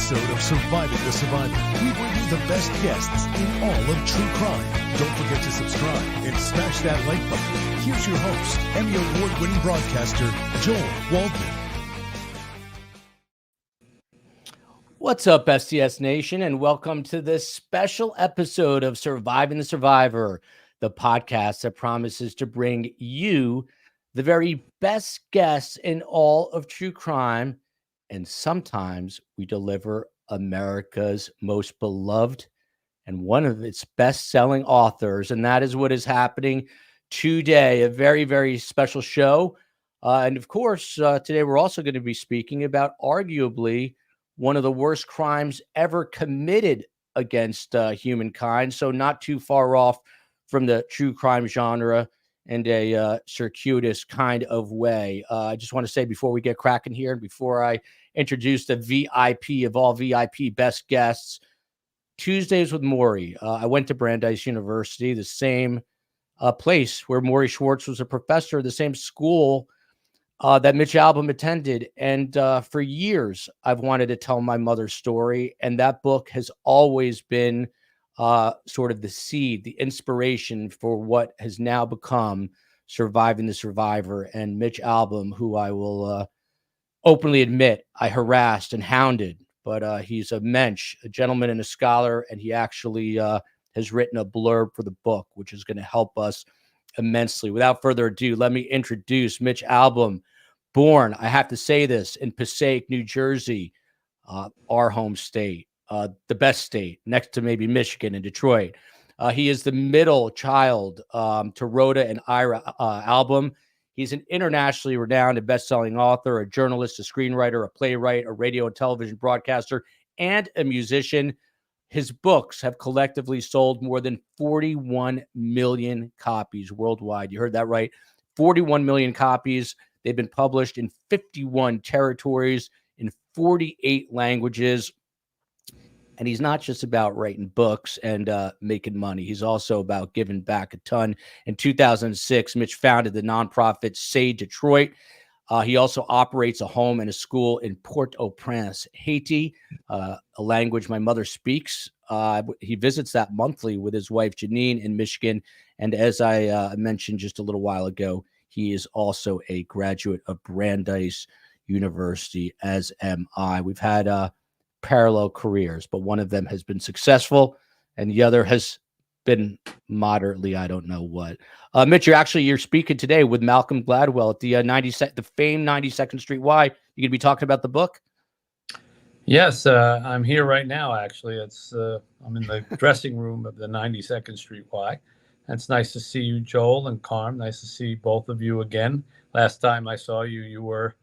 episode of Surviving the Survivor, we bring you the best guests in all of true crime. Don't forget to subscribe and smash that like button. Here's your host, Emmy Award-winning broadcaster, Joel Waldman. What's up, STS Nation, and welcome to this special episode of Surviving the Survivor, the podcast that promises to bring you the very best guests in all of true crime. And sometimes we deliver America's most beloved and one of its best-selling authors. And that is what is happening today. A very, very special show. And of course, today we're also going to be speaking about arguably one of the worst crimes ever committed against humankind. So not too far off from the true crime genre in a circuitous kind of way. I just want to say before we get cracking here, and before I introduce the VIP of all VIP best guests, Tuesdays with Maury. I went to Brandeis University, the same place where Maury Schwartz was a professor, the same school that Mitch Albom attended. And for years, I've wanted to tell my mother's story. And that book has always been sort of the seed, the inspiration for what has now become Surviving the Survivor. And Mitch Albom, who I will openly admit I harassed and hounded, but he's a mensch, a gentleman and a scholar, and he actually has written a blurb for the book, which is going to help us immensely. Without further ado, let me introduce Mitch Albom, born, I have to say this, in Passaic, New Jersey, our home state. The best state, next to maybe Michigan and Detroit. He is the middle child to Rhoda and Ira Albom. He's an internationally renowned and best-selling author, a journalist, a screenwriter, a playwright, a radio and television broadcaster, and a musician. His books have collectively sold more than 41 million copies worldwide. You heard that right. 41 million copies. They've been published in 51 territories in 48 languages. And he's not just about writing books and making money. He's also about giving back a ton. In 2006, Mitch founded the nonprofit Say Detroit. He also operates a home and a school in Port-au-Prince, Haiti, a language my mother speaks. He visits that monthly with his wife, Janine, in Michigan. And as I mentioned just a little while ago, he is also a graduate of Brandeis University, as am I. We've had parallel careers, but one of them has been successful and the other has been moderately, I don't know what. Mitch, you're speaking today with Malcolm Gladwell at the famed 92nd Street Y. You gonna be talking about the book? Yes, I'm here right now. Actually, I'm in the dressing room of the 92nd Street Y. It's nice to see you, Joel and Carm. Nice to see both of you again. Last time I saw you, you were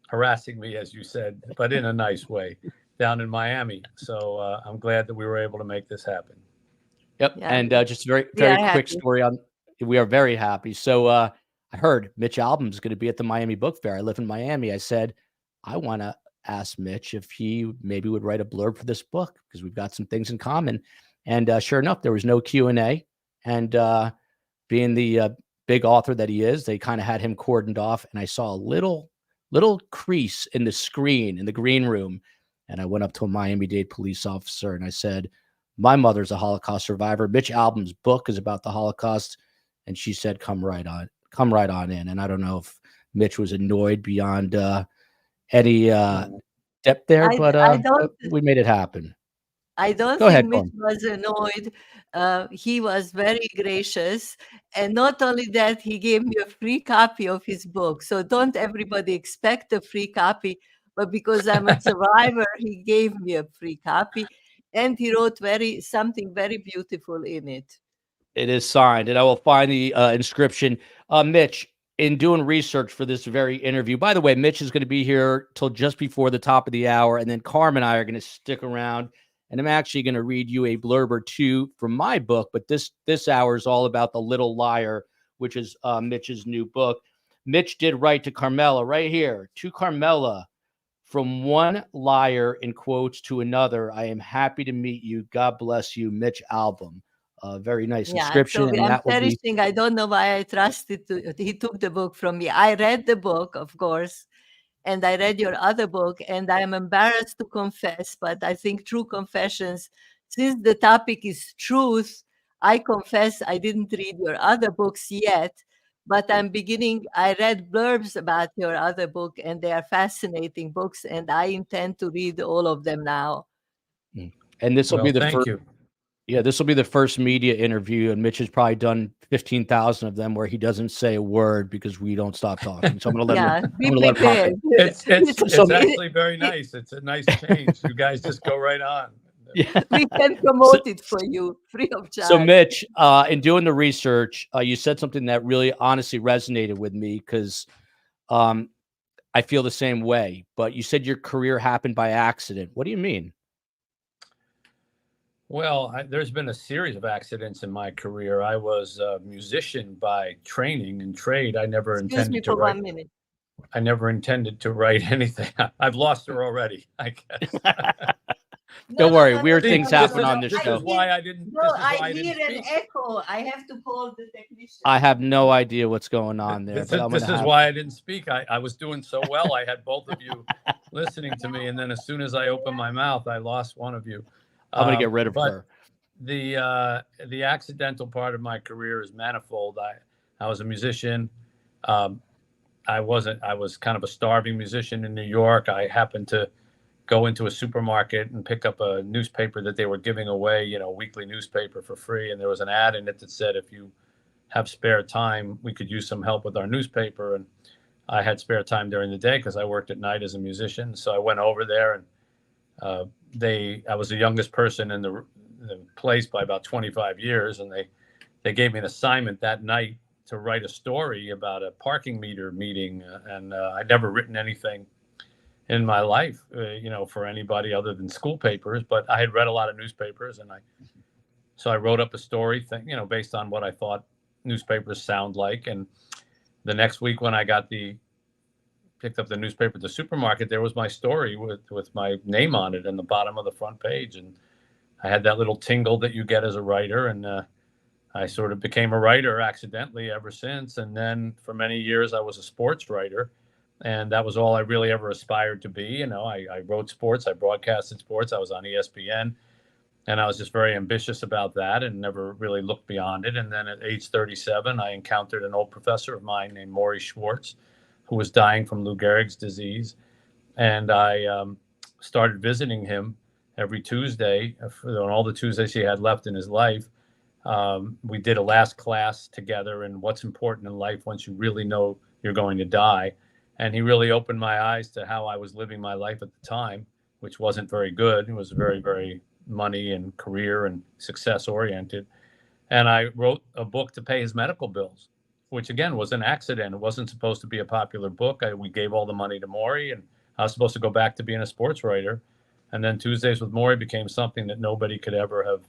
harassing me, as you said, but in a nice way, down in Miami. So I'm glad that we were able to make this happen. Yep. Yeah. And just very quick story on, we are very happy. So I heard Mitch Albom is going to be at the Miami Book Fair. I live in Miami. I said, I want to ask Mitch if he maybe would write a blurb for this book because we've got some things in common. And sure enough, there was no Q&A. And being the big author that he is, they kind of had him cordoned off. And I saw a little crease in the screen in the green room. And I went up to a Miami-Dade police officer and I said, my mother's a Holocaust survivor. Mitch Albom's book is about the Holocaust. And she said, come right on in. And I don't know if Mitch was annoyed beyond any depth there, but we made it happen. I don't think Mitch was annoyed. He was very gracious. And not only that, he gave me a free copy of his book. So don't everybody expect a free copy. But because I'm a survivor, he gave me a free copy. And he wrote something very beautiful in it. It is signed. And I will find the inscription. Mitch, in doing research for this very interview, by the way, Mitch is going to be here till just before the top of the hour. And then Carm and I are going to stick around. And I'm actually going to read you a blurb or two from my book. But this hour is all about The Little Liar, which is Mitch's new book. Mitch did write to Carmela right here. To Carmela, from one liar, in quotes, to another, I am happy to meet you. God bless you, Mitch Albom. Very nice inscription. So I'm perishing. I don't know why I trusted he took the book from me. I read the book, of course. and I read your other book, and I am embarrassed to confess, but I think true confessions, since the topic is truth, I confess I didn't read your other books yet, but I read blurbs about your other book, and they are fascinating books, and I intend to read all of them now. And this will be the thank first. you. Yeah, this will be the first media interview, and Mitch has probably done 15,000 of them where he doesn't say a word because we don't stop talking. So I'm going to let him. Be I'm going to let him. It's actually very nice. It's a nice change. You guys just go right on. Yeah. We can promote it for you free of charge. So Mitch, in doing the research, you said something that really honestly resonated with me because I feel the same way. But you said your career happened by accident. What do you mean? Well, there's been a series of accidents in my career. I was a musician by training and trade. I never intended to write. 1 minute. I never intended to write anything. I've lost her already, I guess. Don't worry, weird things happen on this show. This is why I didn't. No, I hear an echo. I have to call the technician. I have no idea what's going on there. This is why I didn't speak. I was doing so well. I had both of you listening to me, and then as soon as I opened my mouth, I lost one of you. I'm going to get rid of her. The accidental part of my career is manifold. I was a musician. I was kind of a starving musician in New York. I happened to go into a supermarket and pick up a newspaper that they were giving away, a weekly newspaper for free. And there was an ad in it that said, if you have spare time, we could use some help with our newspaper. And I had spare time during the day because I worked at night as a musician. So I went over there, and I was the youngest person in the place by about 25 years. And they gave me an assignment that night to write a story about a parking meter meeting. And I'd never written anything in my life, for anybody other than school papers, but I had read a lot of newspapers, and so I wrote up a story thing, based on what I thought newspapers sound like. And the next week when I picked up the newspaper at the supermarket, there was my story with my name on it in the bottom of the front page. And I had that little tingle that you get as a writer. And I sort of became a writer accidentally ever since. And then for many years, I was a sports writer. And that was all I really ever aspired to be. I wrote sports, I broadcasted sports, I was on ESPN, and I was just very ambitious about that and never really looked beyond it. And then at age 37, I encountered an old professor of mine named Maury Schwartz, who was dying from Lou Gehrig's disease. And I started visiting him every Tuesday, on all the Tuesdays he had left in his life. We did a last class together in what's important in life once you really know you're going to die. And he really opened my eyes to how I was living my life at the time, which wasn't very good. It was very, very money and career and success oriented. And I wrote a book to pay his medical bills, which again was an accident. It wasn't supposed to be a popular book. We gave all the money to Maury, and I was supposed to go back to being a sports writer. And then Tuesdays with Maury became something that nobody could ever have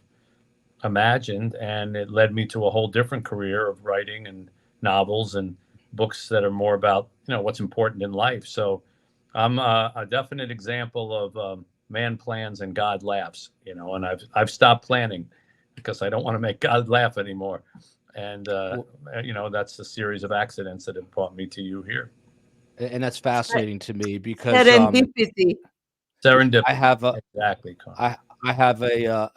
imagined. And it led me to a whole different career of writing and novels and books that are more about, what's important in life. So I'm a definite example of man plans and God laughs, and I've stopped planning because I don't want to make God laugh anymore. And, that's a series of accidents that have brought me to you here. And that's fascinating to me because serendipity. I have exactly. I have a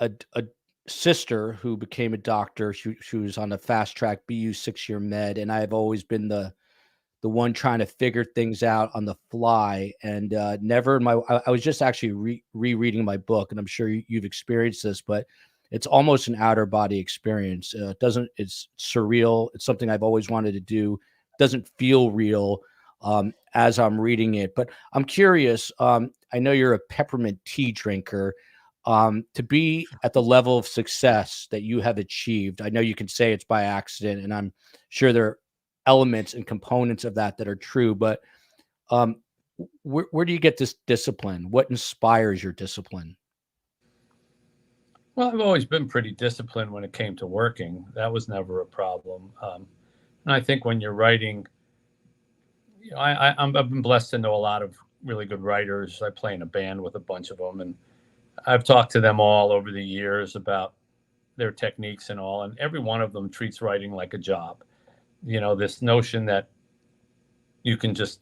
sister who became a doctor. She was on the fast track BU 6-year med, and I've always been the one trying to figure things out on the fly. And never in my I was just actually rereading my book, and I'm sure you've experienced this, but it's almost an outer body experience. It's surreal. It's something I've always wanted to do. It doesn't feel real as I'm reading it. But I'm curious. I know you're a peppermint tea drinker. To be at the level of success that you have achieved, I know you can say it's by accident, and I'm sure there are elements and components of that are true, but where do you get this discipline? What inspires your discipline? Well, I've always been pretty disciplined when it came to working. That was never a problem. And I think when you're writing, I've been blessed to know a lot of really good writers. I play in a band with a bunch of them, and I've talked to them all over the years about their techniques and all, and every one of them treats writing like a job. This notion that you can just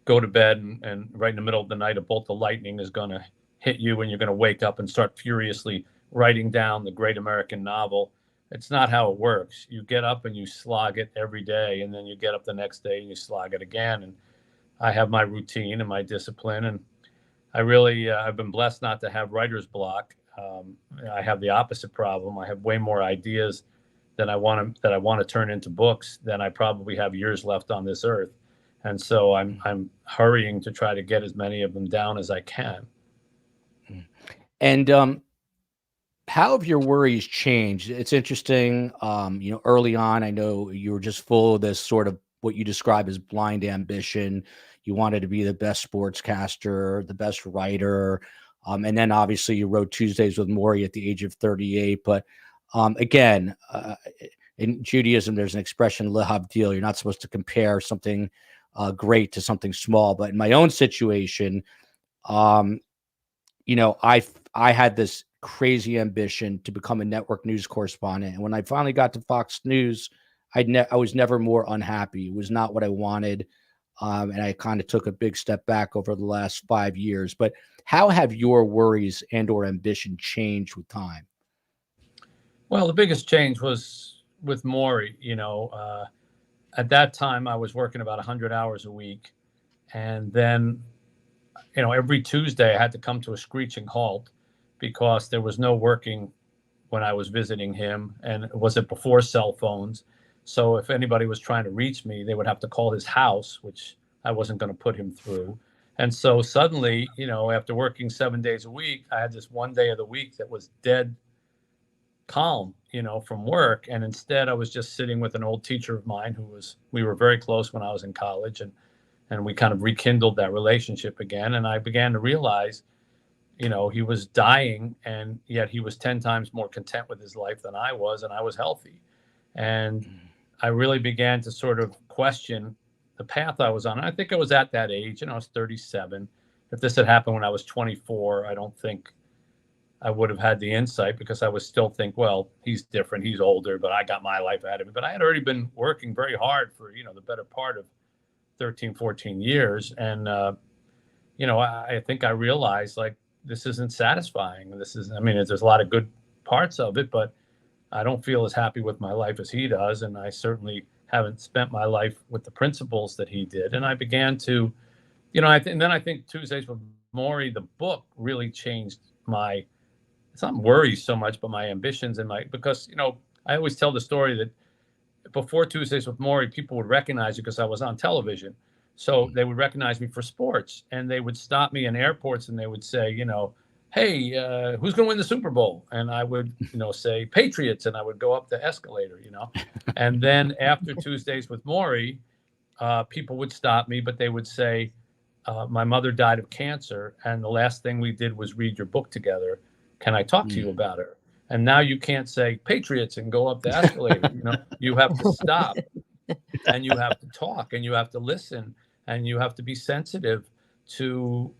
go to bed and right in the middle of the night, a bolt of lightning is going to hit you and you're going to wake up and start furiously writing down the great American novel. It's not how it works. You get up and you slog it every day, and then you get up the next day and you slog it again. And I have my routine and my discipline, and I really, I've been blessed not to have writer's block. I have the opposite problem. I have way more ideas that I want to turn into books than I probably have years left on this earth. And so I'm hurrying to try to get as many of them down as I can. And how have your worries changed? It's interesting. Early on, I know you were just full of this sort of what you describe as blind ambition. You wanted to be the best sportscaster, the best writer. And then obviously you wrote Tuesdays with Morrie at the age of 38. But again, in Judaism, there's an expression, lehavdil. You're not supposed to compare something great to something small. But in my own situation, I had this crazy ambition to become a network news correspondent. And when I finally got to Fox News, I was never more unhappy. It was not what I wanted. And I kind of took a big step back over the last 5 years. But how have your worries and or ambition changed with time? Well, the biggest change was with Morrie. At that time, I was working about 100 hours a week. And then, every Tuesday I had to come to a screeching halt because there was no working when I was visiting him. And it wasn't before cell phones. So if anybody was trying to reach me, they would have to call his house, which I wasn't going to put him through. And so suddenly, after working 7 days a week, I had this one day of the week that was dead calm, from work. And instead I was just sitting with an old teacher of mine we were very close when I was in college, and we kind of rekindled that relationship again. And I began to realize, he was dying, and yet he was 10 times more content with his life than I was, and I was healthy. And I really began to sort of question the path I was on. I think I was at that age, I was 37. If this had happened when I was 24, I don't think I would have had the insight, because I would still think, well, he's different, he's older, but I got my life ahead of me. But I had already been working very hard for, the better part of 13, 14 years. And, I think I realized, like, this isn't satisfying. There's a lot of good parts of it, but I don't feel as happy with my life as he does. And I certainly haven't spent my life with the principles that he did. And I began to, and then I think Tuesdays with Morrie, the book, really changed it's not worries so much, but my ambitions because, I always tell the story that before Tuesdays with Morrie, people would recognize you because I was on television. So they would recognize me for sports, and they would stop me in airports and they would say, hey, who's going to win the Super Bowl? And I would, say Patriots, and I would go up the escalator, And then after Tuesdays with Morrie, people would stop me, but they would say, my mother died of cancer, and the last thing we did was read your book together. Can I talk to you about her? And now you can't say Patriots and go up the escalator. You have to stop, and you have to talk, and you have to listen, and you have to be sensitive to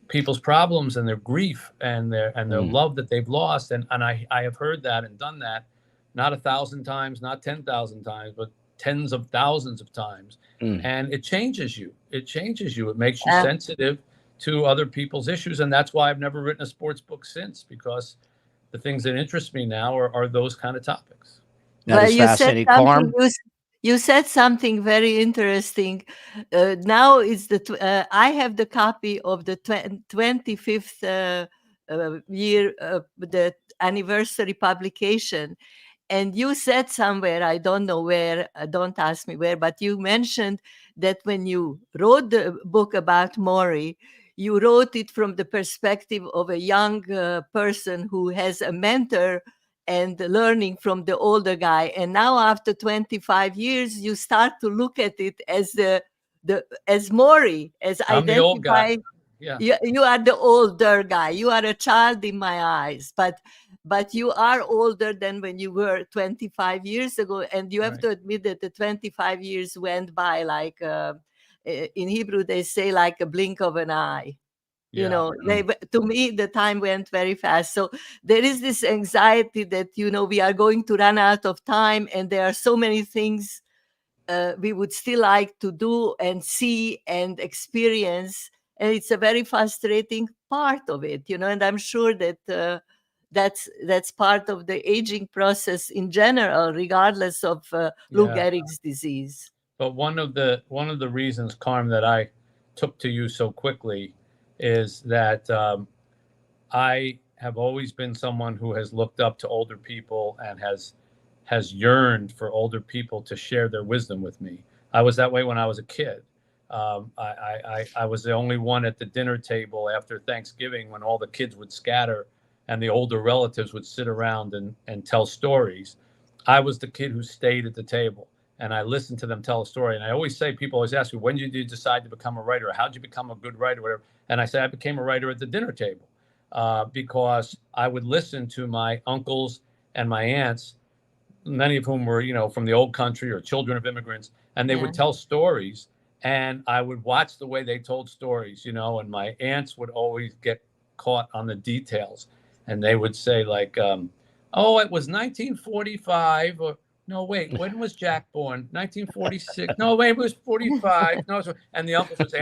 people's problems and their grief and their love that they've lost. And I have heard that and done that, not 1,000 times, not 10,000 times, but tens of thousands of times. And it changes you. It makes you sensitive to other people's issues. And that's why I've never written a sports book since, because the things that interest me now are those kind of topics. Well, you said something very interesting. Now is I have the copy of the 25th year, the anniversary publication. And you said somewhere, I don't know where, don't ask me where, but you mentioned that when you wrote the book about Morrie, you wrote it from the perspective of a young person who has a mentor and learning from the older guy. And now after 25 years, you start to look at it as as Morrie, as I'm the old guy. Yeah. You are the older guy. You are a child in my eyes, but you are older than when you were 25 years ago. And you have to admit that the 25 years went by like, in Hebrew, they say like a blink of an eye. To me, the time went very fast. So there is this anxiety that, we are going to run out of time, and there are so many things we would still like to do and see and experience. And it's a very frustrating part of it, and I'm sure that that's part of the aging process in general, regardless of Lou Gehrig's disease. But one of the reasons, Carm, that I took to you so quickly is that I have always been someone who has looked up to older people and has yearned for older people to share their wisdom with me. I was that way when I was a kid. I was the only one at the dinner table after Thanksgiving when all the kids would scatter and the older relatives would sit around and tell stories. I was the kid who stayed at the table and I listened to them tell a story. And I always say, people always ask me, when did you decide to become a writer? How did you become a good writer? Whatever. And I say, I became a writer at the dinner table because I would listen to my uncles and my aunts, many of whom were, from the old country or children of immigrants, and they would tell stories. And I would watch the way they told stories, and my aunts would always get caught on the details. And they would say like, oh, it was 1945 or no, wait, when was Jack born? 1946. No, wait, it was 45. No, and the uncles would say,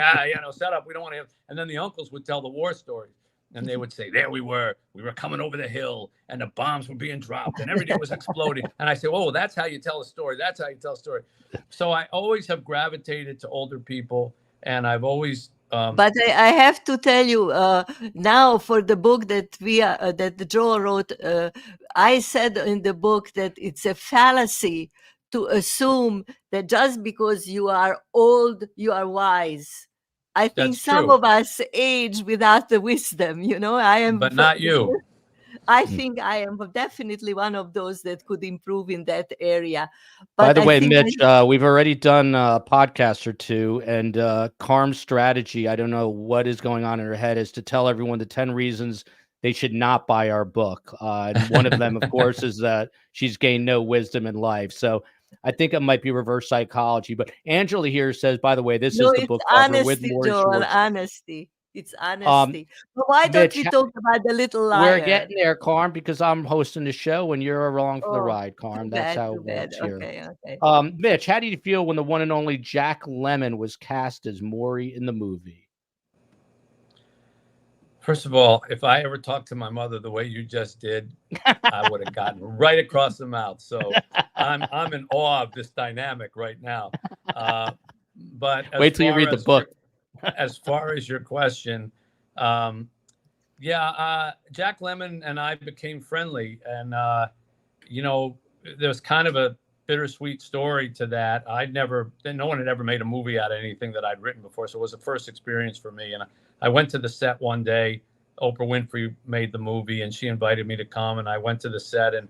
set up. We don't want to have. And then the uncles would tell the war stories. And they would say, there we were coming over the hill and the bombs were being dropped and everything was exploding. And I say, oh, that's how you tell a story. That's how you tell a story. So I always have gravitated to older people, and I've always. But I have to tell you now, for the book that that Joe wrote, I said in the book that it's a fallacy to assume that just because you are old, you are wise. I think some of us age without the wisdom, I am. But not you. I think I am definitely one of those that could improve in that area. But by the way, Mitch, we've already done a podcast or two, and Carm's strategy, I don't know what is going on in her head, is to tell everyone the 10 reasons they should not buy our book. And one of them, of course, is that she's gained no wisdom in life. So I think it might be reverse psychology. But Angela here says, by the way, this is the book cover with more Joel, honesty. It's honesty. But why don't we talk about The Little Liar? We're getting there, Carm, because I'm hosting the show and you're along for the ride, Carm. That's how it works here. Okay. Mitch, how did you feel when the one and only Jack Lemmon was cast as Maury in the movie? First of all, if I ever talked to my mother the way you just did, I would have gotten right across the mouth. So I'm in awe of this dynamic right now. But wait till you read the book. As far as your question, Jack Lemmon and I became friendly, and there's kind of a bittersweet story to that. No one had ever made a movie out of anything that I'd written before, so it was a first experience for me. And I went to the set one day. Oprah Winfrey made the movie, and she invited me to come, and I went to the set, and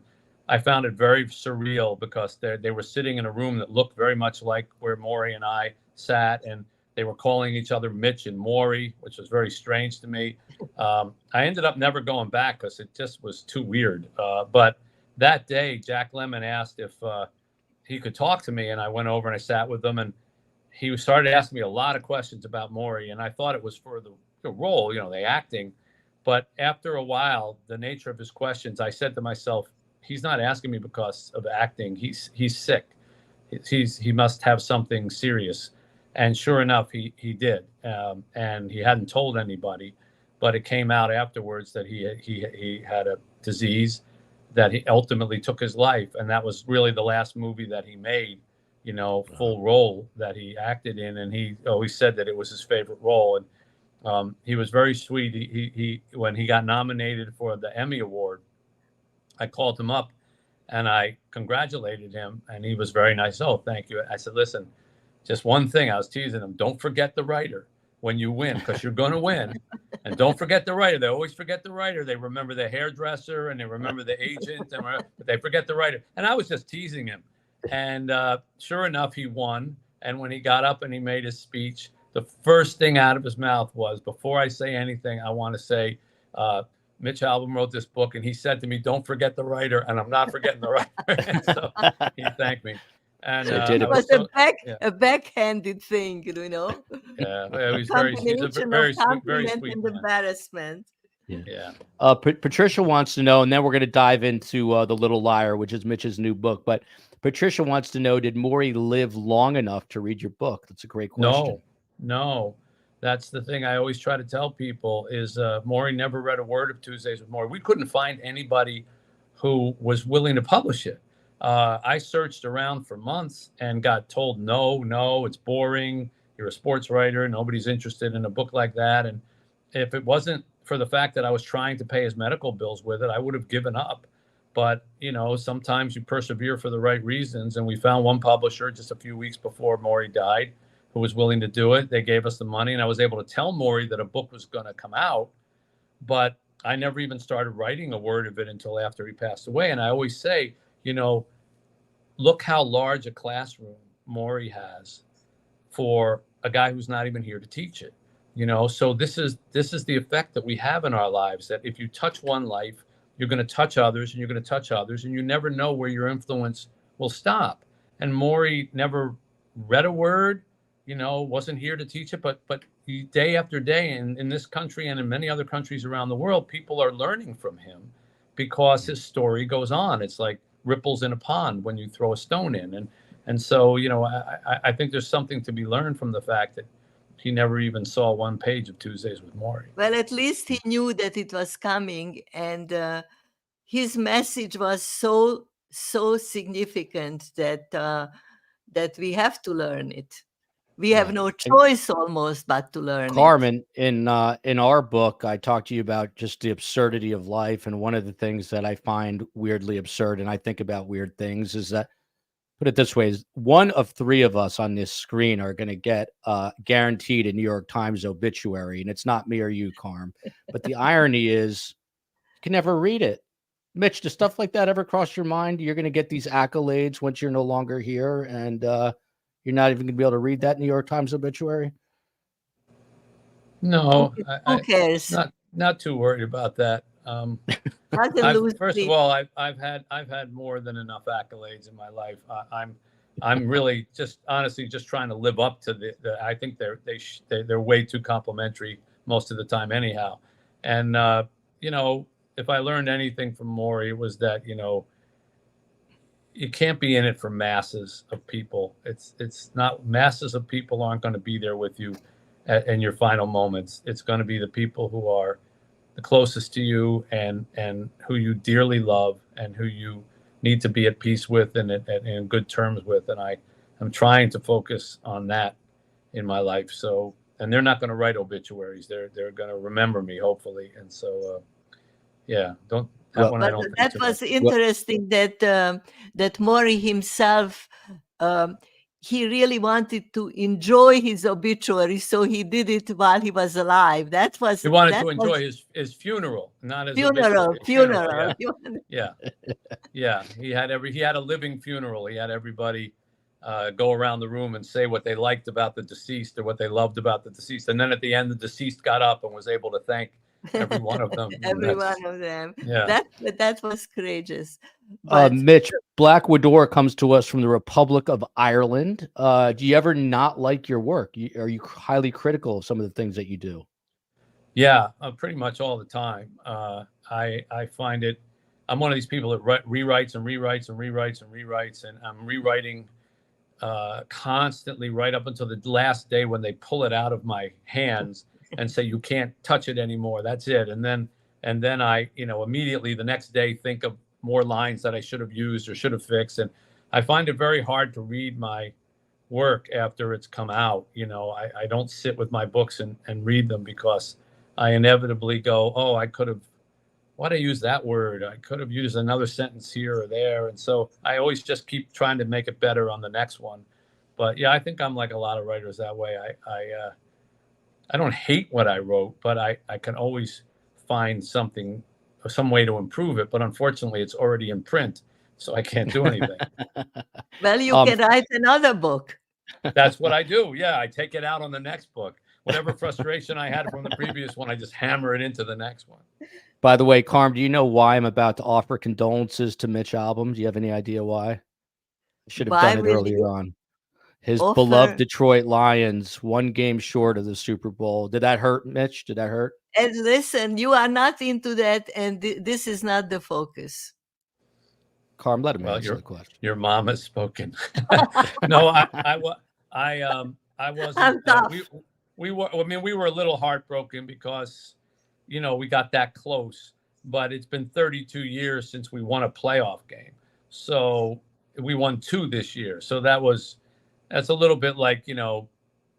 I found it very surreal because they were sitting in a room that looked very much like where Maury and I sat, and they were calling each other Mitch and Maury, which was very strange to me. I ended up never going back because it just was too weird. But that day, Jack Lemmon asked if he could talk to me, and I went over and I sat with him, and he started asking me a lot of questions about Maury, and I thought it was for the role, the acting. But after a while, the nature of his questions, I said to myself, he's not asking me because of acting. He's sick. He must have something serious. And sure enough, he did. And he hadn't told anybody, but it came out afterwards that he had a disease that he ultimately took his life. And that was really the last movie that he made, full role that he acted in. And he always said that it was his favorite role. And he was very sweet. He when he got nominated for the Emmy Award, I called him up and I congratulated him. And he was very nice. Oh, thank you. I said, listen, just one thing, I was teasing him. Don't forget the writer when you win, because you're going to win. And don't forget the writer. They always forget the writer. They remember the hairdresser and they remember the agent, but they forget the writer. And I was just teasing him. And sure enough, he won. And when he got up and he made his speech, the first thing out of his mouth was, before I say anything, I want to say, Mitch Albom wrote this book. And he said to me, don't forget the writer. And I'm not forgetting the writer. So he thanked me. And it was a backhanded thing, Yeah, he's a very sweet, and embarrassment. Yeah. Patricia wants to know, and then we're going to dive into The Little Liar, which is Mitch's new book. But Patricia wants to know, did Maury live long enough to read your book? That's a great question. No. That's the thing I always try to tell people is Maury never read a word of Tuesdays with Maury. We couldn't find anybody who was willing to publish it. I searched around for months and got told, no, it's boring. You're a sports writer. Nobody's interested in a book like that. And if it wasn't for the fact that I was trying to pay his medical bills with it, I would have given up. But, sometimes you persevere for the right reasons. And we found one publisher just a few weeks before Maury died who was willing to do it. They gave us the money, and I was able to tell Maury that a book was going to come out. But I never even started writing a word of it until after he passed away. And I always say, look how large a classroom Maury has for a guy who's not even here to teach it. So this is the effect that we have in our lives, that if you touch one life, you're going to touch others, and you're going to touch others, and you never know where your influence will stop. And Maury never read a word, wasn't here to teach it, but day after day in this country and in many other countries around the world, people are learning from him because his story goes on. It's like ripples in a pond when you throw a stone in. And so, I think there's something to be learned from the fact that he never even saw one page of Tuesdays with Maury. Well, at least he knew that it was coming, and his message was so significant that we have to learn it. We have no choice almost but to learn Carmen, it. In our book, I talked to you about just the absurdity of life. And one of the things that I find weirdly absurd, and I think about weird things, is that, put it this way, is one of three of us on this screen are going to get guaranteed a New York Times obituary. And it's not me or you, Carm. But the irony is you can never read it. Mitch, does stuff like that ever cross your mind? You're going to get these accolades once you're no longer here, and you're not even going to be able to read that New York Times obituary? No, who cares? Not too worried about that. First of all, I've had more than enough accolades in my life. I'm really just honestly just trying to live up to the I think they're way too complimentary most of the time anyhow. And if I learned anything from Maury, it was that you can't be in it for masses of people. It's not, masses of people aren't going to be there with you in your final moments. It's going to be the people who are the closest to you and who you dearly love and who you need to be at peace with and in good terms with. And I'm trying to focus on that in my life. So, and they're not going to write obituaries. They're going to remember me, hopefully. And so, that was interesting that Maury himself, he really wanted to enjoy his obituary, so he did it while he was alive. He wanted to enjoy his funeral, not his funeral. Yeah. He had a living funeral. He had everybody go around the room and say what they liked about the deceased or what they loved about the deceased, and then at the end, the deceased got up and was able to thank every one of them. Every one of them. Yeah. That was courageous. Mitch, Black Widow comes to us from the Republic of Ireland. Do you ever not like your work? Are you highly critical of some of the things that you do? Yeah, pretty much all the time. I find it, I'm one of these people that rewrites and rewrites and rewrites and rewrites, and I'm rewriting constantly right up until the last day when they pull it out of my hands and say, you can't touch it anymore. That's it. And then I, immediately the next day think of more lines that I should have used or should have fixed. And I find it very hard to read my work after it's come out. I don't sit with my books and read them because I inevitably go, oh, why'd I use that word? I could have used another sentence here or there. And so I always just keep trying to make it better on the next one. But yeah, I think I'm like a lot of writers that way. I don't hate what I wrote, but I can always find some way to improve it. But unfortunately, it's already in print, so I can't do anything. Well, you can write another book. That's what I do. Yeah, I take it out on the next book. Whatever frustration I had from the previous one, I just hammer it into the next one. By the way, Carm, do you know why I'm about to offer condolences to Mitch Albom? Do you have any idea why? I should have done it earlier on. His beloved Detroit Lions, one game short of the Super Bowl. Did that hurt, Mitch? Did that hurt? And listen, you are not into that, and this is not the focus. Carm, let him answer the question. Your mom has spoken. No, I wasn't. I'm tough. We were. I mean, we were a little heartbroken because, we got that close. But it's been 32 years since we won a playoff game. So we won 2 this year. So that's a little bit like,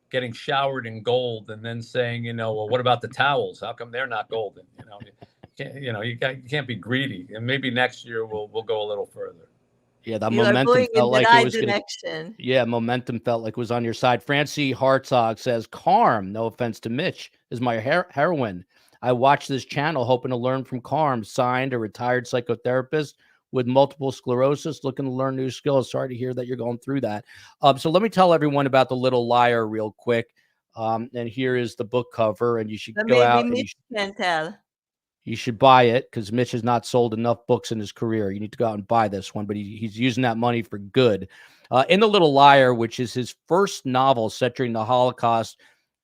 getting showered in gold and then saying, well, what about the towels? How come they're not golden? You can't be greedy. And maybe next year we'll go a little further. Yeah, that momentum felt like it was direction. Momentum felt like it was on your side. Francie Hartzog says, Carm, no offense to Mitch, is my heroine. I watch this channel hoping to learn from Carm, signed a retired psychotherapist with multiple sclerosis, looking to learn new skills. Sorry to hear that you're going through that. So let me tell everyone about The Little Liar real quick. And here is the book cover, and you should go out. Maybe Mitch can tell. You should buy it because Mitch has not sold enough books in his career. You need to go out and buy this one, but he's using that money for good. In The Little Liar, which is his first novel set during the Holocaust,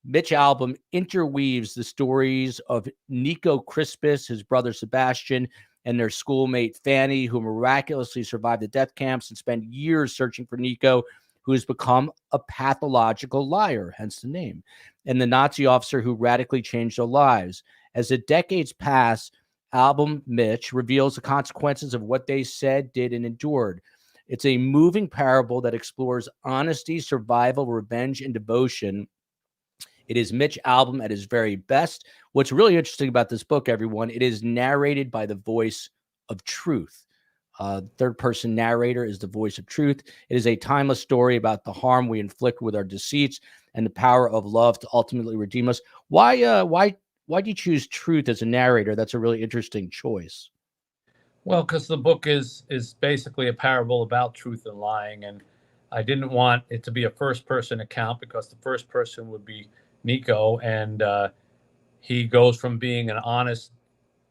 Mitch Albom interweaves the stories of Nico Krispis, his brother Sebastian, and their schoolmate Fannie, who miraculously survived the death camps and spent years searching for Nico, who has become a pathological liar, hence the name, and the Nazi officer who radically changed their lives. As the decades pass, Albom Mitch reveals the consequences of what they said, did, and endured. It's a moving parable that explores honesty, survival, revenge, and devotion. It is Mitch Albom at his very best. What's really interesting about this book, everyone, it is narrated by the voice of truth. Third-person narrator is the voice of truth. It is a timeless story about the harm we inflict with our deceits and the power of love to ultimately redeem us. Why do you choose truth as a narrator? That's a really interesting choice. Well, because the book is basically a parable about truth and lying, and I didn't want it to be a first-person account because the first person would be Nico, and he goes from being an honest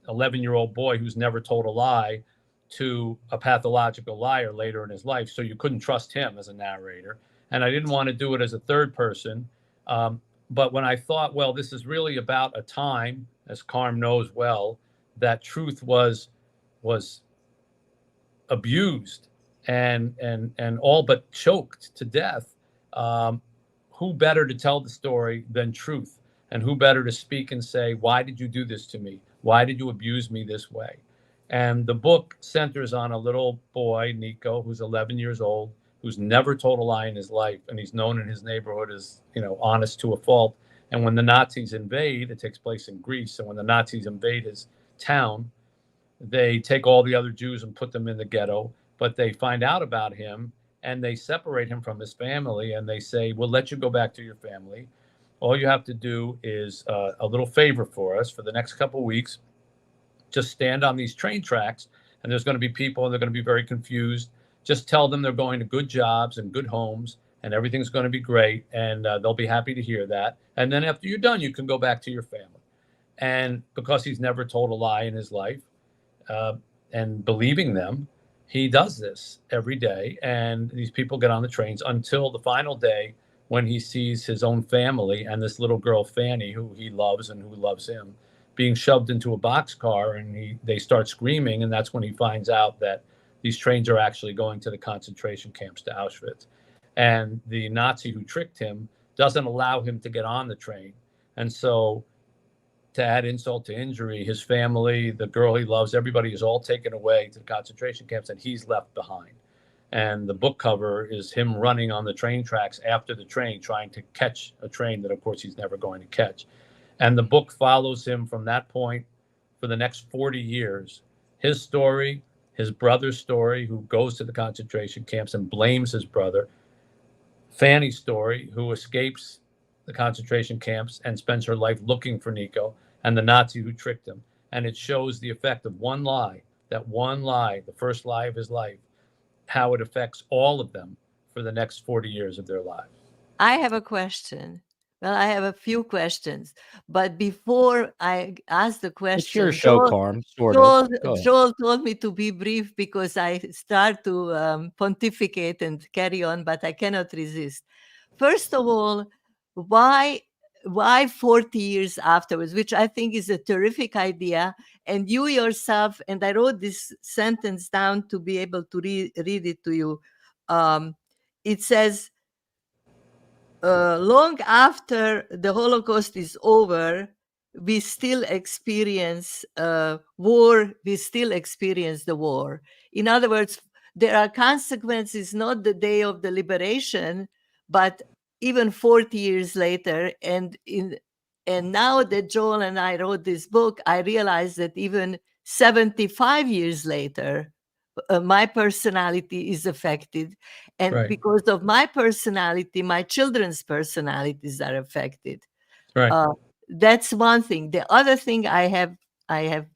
11-year-old boy who's never told a lie to a pathological liar later in his life. So you couldn't trust him as a narrator. And I didn't want to do it as a third person. But when I thought, well, this is really about a time, as Carm knows well, that truth was abused and all but choked to death. Who better to tell the story than truth? And who better to speak and say, why did you do this to me? Why did you abuse me this way? And the book centers on a little boy, Nico, who's 11 years old, who's never told a lie in his life. And he's known in his neighborhood as, honest to a fault. And when the Nazis invade, it takes place in Greece. And when the Nazis invade his town, they take all the other Jews and put them in the ghetto. But they find out about him and they separate him from his family. And they say, we'll let you go back to your family. All you have to do is a little favor for us for the next couple of weeks. Just stand on these train tracks, and there's going to be people, and they're going to be very confused. Just tell them they're going to good jobs and good homes, and everything's going to be great, and they'll be happy to hear that. And then after you're done, you can go back to your family. And because he's never told a lie in his life, and believing them, he does this every day. And these people get on the trains until the final day when he sees his own family and this little girl, Fannie, who he loves and who loves him, being shoved into a boxcar, and they start screaming. And that's when he finds out that these trains are actually going to the concentration camps, to Auschwitz. And the Nazi who tricked him doesn't allow him to get on the train. And so, to add insult to injury, his family, the girl he loves, everybody is all taken away to the concentration camps, and he's left behind. And the book cover is him running on the train tracks after the train, trying to catch a train that, of course, he's never going to catch. And the book follows him from that point for the next 40 years. His story, his brother's story, who goes to the concentration camps and blames his brother. Fannie's story, who escapes the concentration camps and spends her life looking for Nico, and the Nazi who tricked him. And it shows the effect of one lie, the first lie of his life, how it affects all of them for the next 40 years of their lives. I have a question. Well, I have a few questions, but before I ask the question, it's your show, Carm. Joel told me to be brief because I start to pontificate and carry on, but I cannot resist. First of all, why why 40 years afterwards, which I think is a terrific idea. And you yourself, and I wrote this sentence down to be able to read it to you. It says, long after the Holocaust is over, we still experience war. We still experience the war. In other words, there are consequences, not the day of the liberation, but even 40 years later. And now that Joel and I wrote this book, I realized that even 75 years later, my personality is affected. And Right. because of my personality, my children's personalities are affected. Right. That's one thing. The other thing, I have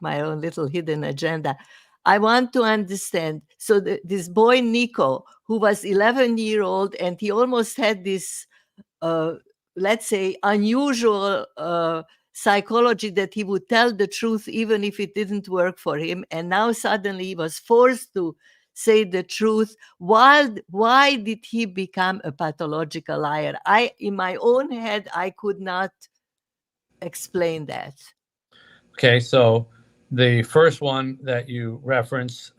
my own little hidden agenda. I want to understand. So this boy, Nico, who was 11-year-old, and he almost had this, let's say, unusual psychology that he would tell the truth even if it didn't work for him. And now suddenly he was forced to say the truth. Why did he become a pathological liar? In my own head, I could not explain that. Okay, so the first one that you reference,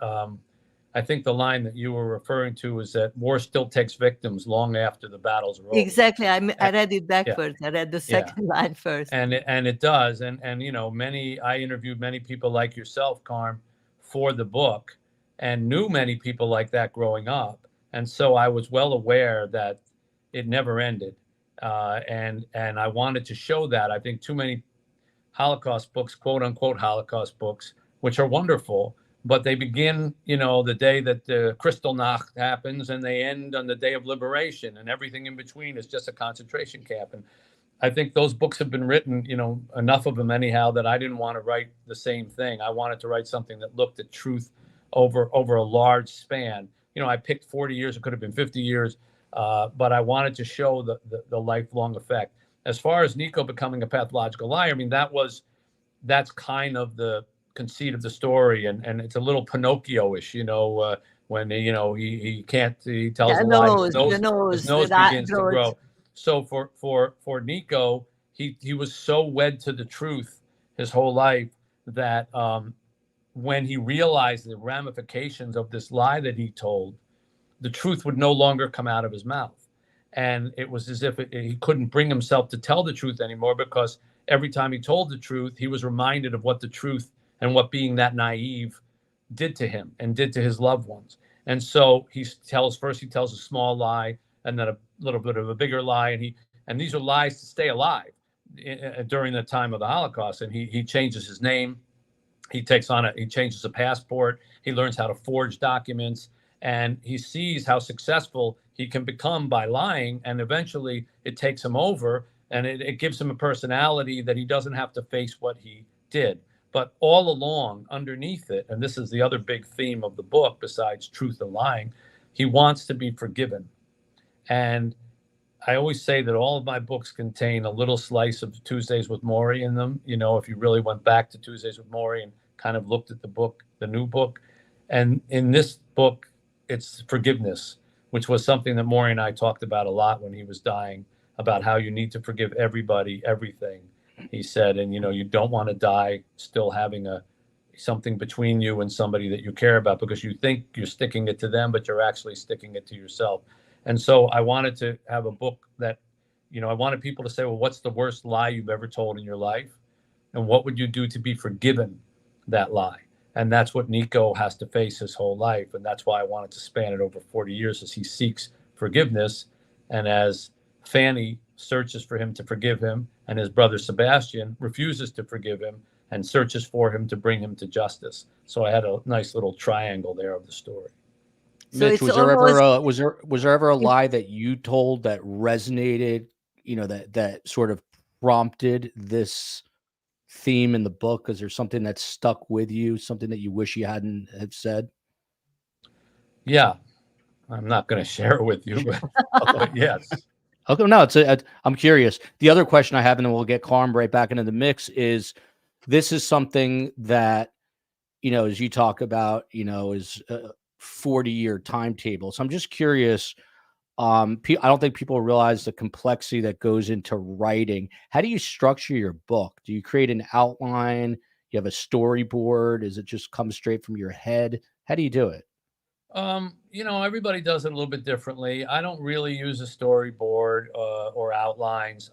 I think the line that you were referring to is that war still takes victims long after the battles are over. Exactly. I read it backwards. I read the second line first. And it does. And I interviewed many people like yourself, Carm, for the book, and knew many people like that growing up. And so I was well aware that it never ended. And I wanted to show that. I think too many Holocaust books, quote unquote Holocaust books, which are wonderful, but they begin, the day that the Kristallnacht happens, and they end on the day of liberation, and everything in between is just a concentration camp. And I think those books have been written, enough of them anyhow, that I didn't want to write the same thing. I wanted to write something that looked at truth over a large span. I picked 40 years, it could have been 50 years, but I wanted to show the lifelong effect. As far as Nico becoming a pathological liar, I mean, that's kind of the conceit of the story, and it's a little Pinocchio-ish, when he can't, he tells a lie, his nose begins to grow. So for Nico, he was so wed to the truth his whole life that when he realized the ramifications of this lie that he told, the truth would no longer come out of his mouth. And it was as if he couldn't bring himself to tell the truth anymore, because every time he told the truth, he was reminded of what the truth and what being that naive did to him and did to his loved ones. And so he tells a small lie, and then a little bit of a bigger lie. And these are lies to stay alive during the time of the Holocaust. And he changes his name. He changes a passport. He learns how to forge documents. And he sees how successful he can become by lying, and eventually it takes him over, and it gives him a personality that he doesn't have to face what he did. But all along, underneath it, and this is the other big theme of the book, besides truth and lying, he wants to be forgiven. And I always say that all of my books contain a little slice of Tuesdays with Morrie in them. If you really went back to Tuesdays with Morrie and kind of looked at the new book. And in this book, it's forgiveness, which was something that Morrie and I talked about a lot when he was dying, about how you need to forgive everybody, everything, he said. And, you don't want to die still having something between you and somebody that you care about, because you think you're sticking it to them, but you're actually sticking it to yourself. And so I wanted to have a book that, I wanted people to say, well, what's the worst lie you've ever told in your life? And what would you do to be forgiven that lie? And that's what Nico has to face his whole life. And that's why I wanted to span it over 40 years, as he seeks forgiveness. And as Fannie searches for him to forgive him, and his brother Sebastian refuses to forgive him and searches for him to bring him to justice. So I had a nice little triangle there of the story. So Mitch, was there ever a lie that you told that resonated, that sort of prompted this theme in the book? Is there something that stuck with you, something that you wish you hadn't have said? Yeah, I'm not going to share it with you, but yes. Okay, no, I'm curious. The other question I have, and then we'll get Carm right back into the mix, is this is something that, as you talk about, is a 40-year timetable. So I'm just curious, I don't think people realize the complexity that goes into writing. How do you structure your book? Do you create an outline? You have a storyboard? Does it just come straight from your head? How do you do it? Everybody does it a little bit differently. I don't really use a storyboard or outlines.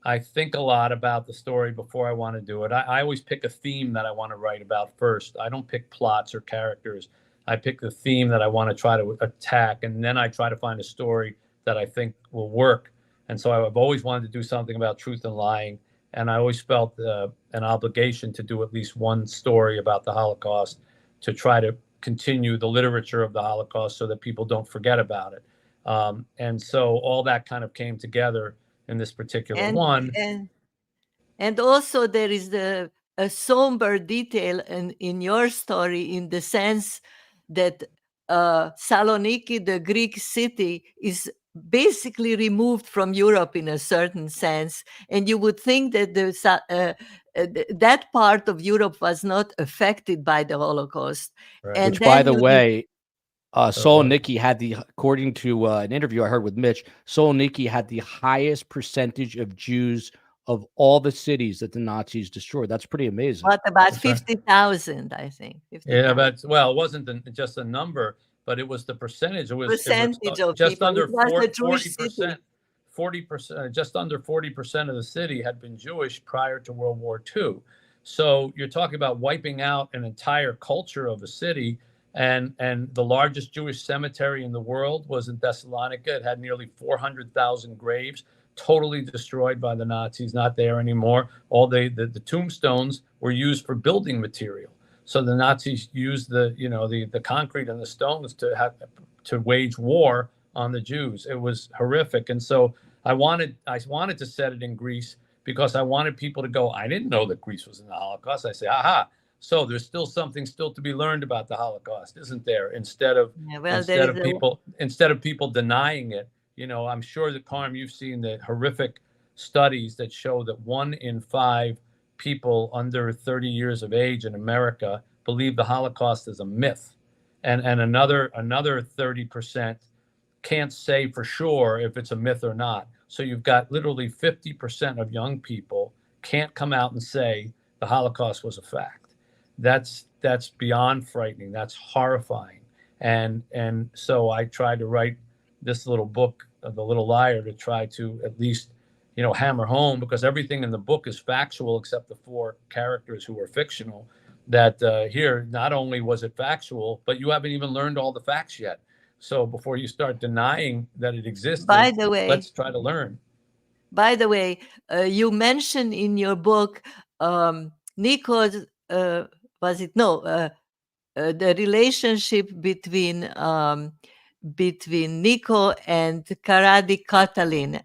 I think a lot about the story before I want to do it. I always pick a theme that I want to write about first. I don't pick plots or characters. I pick the theme that I want to try to attack, and then I try to find a story that I think will work. And so I've always wanted to do something about truth and lying, and I always felt an obligation to do at least one story about the Holocaust to try to continue the literature of the Holocaust so that people don't forget about it. And so all that kind of came together in this particular one. And also there is a somber detail in your story, in the sense that Saloniki, the Greek city, is basically removed from Europe in a certain sense. And you would think that that part of Europe was not affected by the Holocaust. Right. And which, by the way, Saloniki had according to an interview I heard with Mitch, Saloniki had the highest percentage of Jews of all the cities that the Nazis destroyed. That's pretty amazing. What about 50,000, I think? 50, yeah, but it wasn't just a number, but it was the percentage. It was of just people. Under 40%. 40%, just under 40% of the city had been Jewish prior to World War II. So you're talking about wiping out an entire culture of a city. And the largest Jewish cemetery in the world was in Thessalonica. It had nearly 400,000 graves, totally destroyed by the Nazis, not there anymore. All the tombstones were used for building material. So the Nazis used the concrete and the stones to wage war on the Jews. It was horrific. And so I wanted to set it in Greece because I wanted people to go, I didn't know that Greece was in the Holocaust. I say, aha. So there's still something to be learned about the Holocaust, isn't there? Instead of people denying it, I'm sure that, Carm, you've seen the horrific studies that show that 1 in 5 people under 30 years of age in America believe the Holocaust is a myth, and another 30% can't say for sure if it's a myth or not. So you've got literally 50% of young people can't come out and say the Holocaust was a fact. That's beyond frightening. That's horrifying. And so I tried to write this little book, The Little Liar, to try to at least, hammer home, because everything in the book is factual except the 4 characters who are fictional. That here, not only was it factual, but you haven't even learned all the facts yet. So before you start denying that it existed, let's try to learn. By the way, you mentioned in your book Nico's. The relationship between Nico and Karadi Katalin.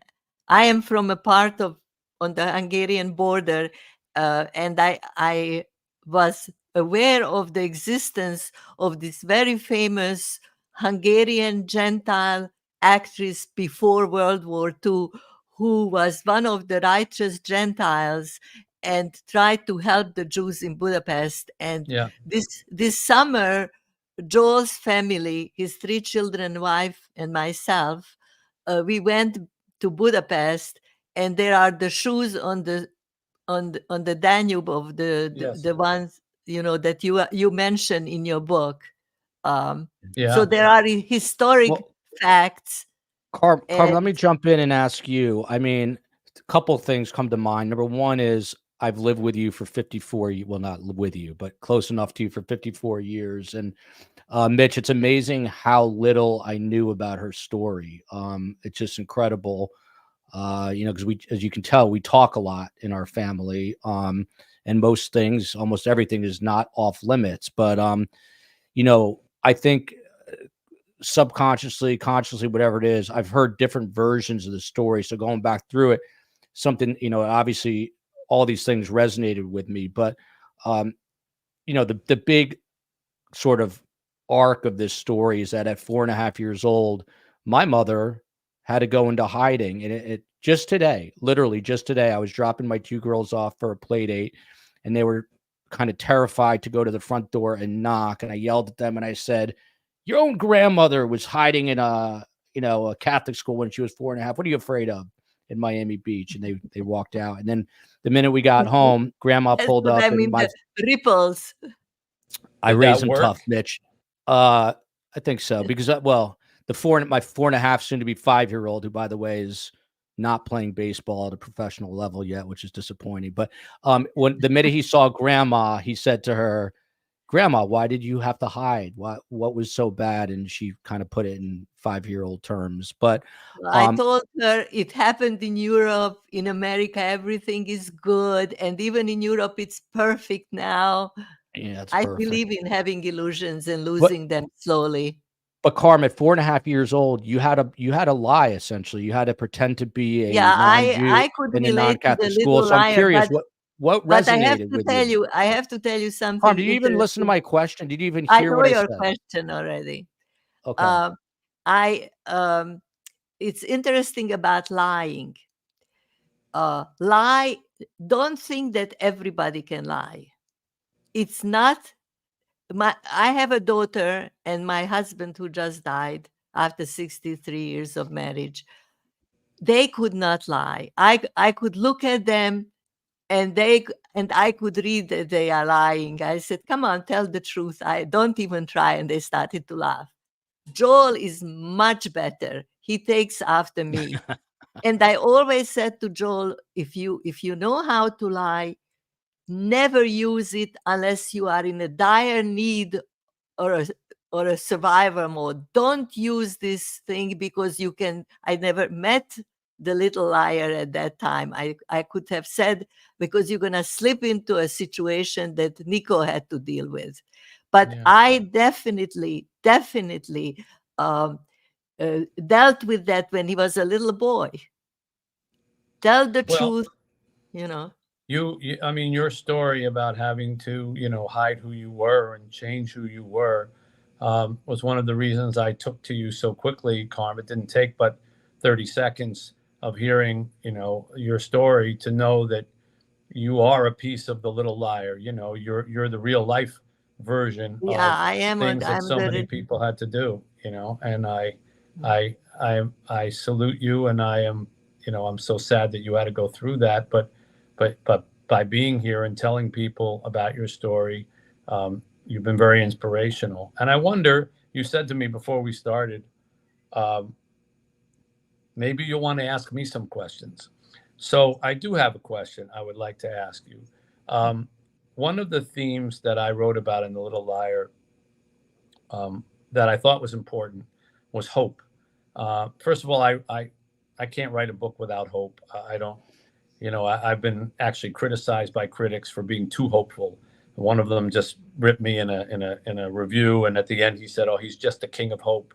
I am from a part on the Hungarian border, and I was aware of the existence of this very famous Hungarian Gentile actress before World War II, who was one of the righteous Gentiles and tried to help the Jews in Budapest. And this summer, Joel's family, his 3 children, wife, and myself, we went to Budapest, and there are the shoes on the Danube of the ones that you mentioned in your book. So there are historic facts. Carm, let me jump in and ask you. I mean, a couple of things come to mind. Number one is I've lived with you for 54, well, not with you, but close enough to you for 54 years. And Mitch, it's amazing how little I knew about her story. It's just incredible, because as you can tell, we talk a lot in our family, and most things, almost everything is not off limits. But, I think subconsciously, consciously, whatever it is, I've heard different versions of the story. So going back through it, something, obviously all these things resonated with me, but, the big sort of arc of this story is that at 4.5 years old, my mother had to go into hiding. And it just today, literally just today, I was dropping my 2 girls off for a play date, and they were kind of terrified to go to the front door and knock. And I yelled at them and I said, your own grandmother was hiding in a Catholic school when she was 4.5. What are you afraid of in Miami Beach? And they walked out. And then the minute we got home, Grandma pulled up. I mean, the ripples. I raised them tough, Mitch. I think so because my 4.5 soon to be 5-year-old, who by the way is not playing baseball at a professional level yet, which is disappointing. But when the minute he saw Grandma, he said to her, "Grandma, why did you have to hide? What was so bad?" And she kind of put it in 5-year-old terms. But I told her it happened in Europe. In America, everything is good, and even in Europe, it's perfect now. Yeah, I believe in having illusions and losing them slowly. But Carm, at 4.5 years old, you had to lie essentially. You had to pretend to be a non-Jew I could in a relate to the non-Catholic school. little So I'm liar, curious what resonated with you. I have to tell you something. Carm, did you even listen to my question? Did you even hear what I said? I know your question already. Okay. It's interesting about lying. Don't think that everybody can lie. It's not. I have a daughter and my husband who just died after 63 years of marriage. They could not lie. I could look at them and I could read that they are lying. I said, "Come on, tell the truth. I don't even try." And they started to laugh. Joel is much better. He takes after me. And I always said to Joel, if you know how to lie, never use it unless you are in a dire need or a survivor mode. Don't use this thing because you can. I never met the little liar at that time. I could have said, because you're going to slip into a situation that Nico had to deal with. But I definitely dealt with that when he was a little boy. Tell the truth, I mean, your story about having to, hide who you were and change who you were was one of the reasons I took to you so quickly, Carm. It didn't take but 30 seconds of hearing, your story to know that you are a piece of the little liar. You're the real life version of I am things that so many people had to do, and I salute you, and I am, I'm so sad that you had to go through that, but by being here and telling people about your story, you've been very inspirational. And I wonder, you said to me before we started, maybe you'll want to ask me some questions. So I do have a question I would like to ask you. One of the themes that I wrote about in The Little Liar that I thought was important was hope. First of all, I can't write a book without hope. I don't, I've been actually criticized by critics for being too hopeful. One of them just ripped me in a review, and at the end he said, "Oh, he's just a king of hope,"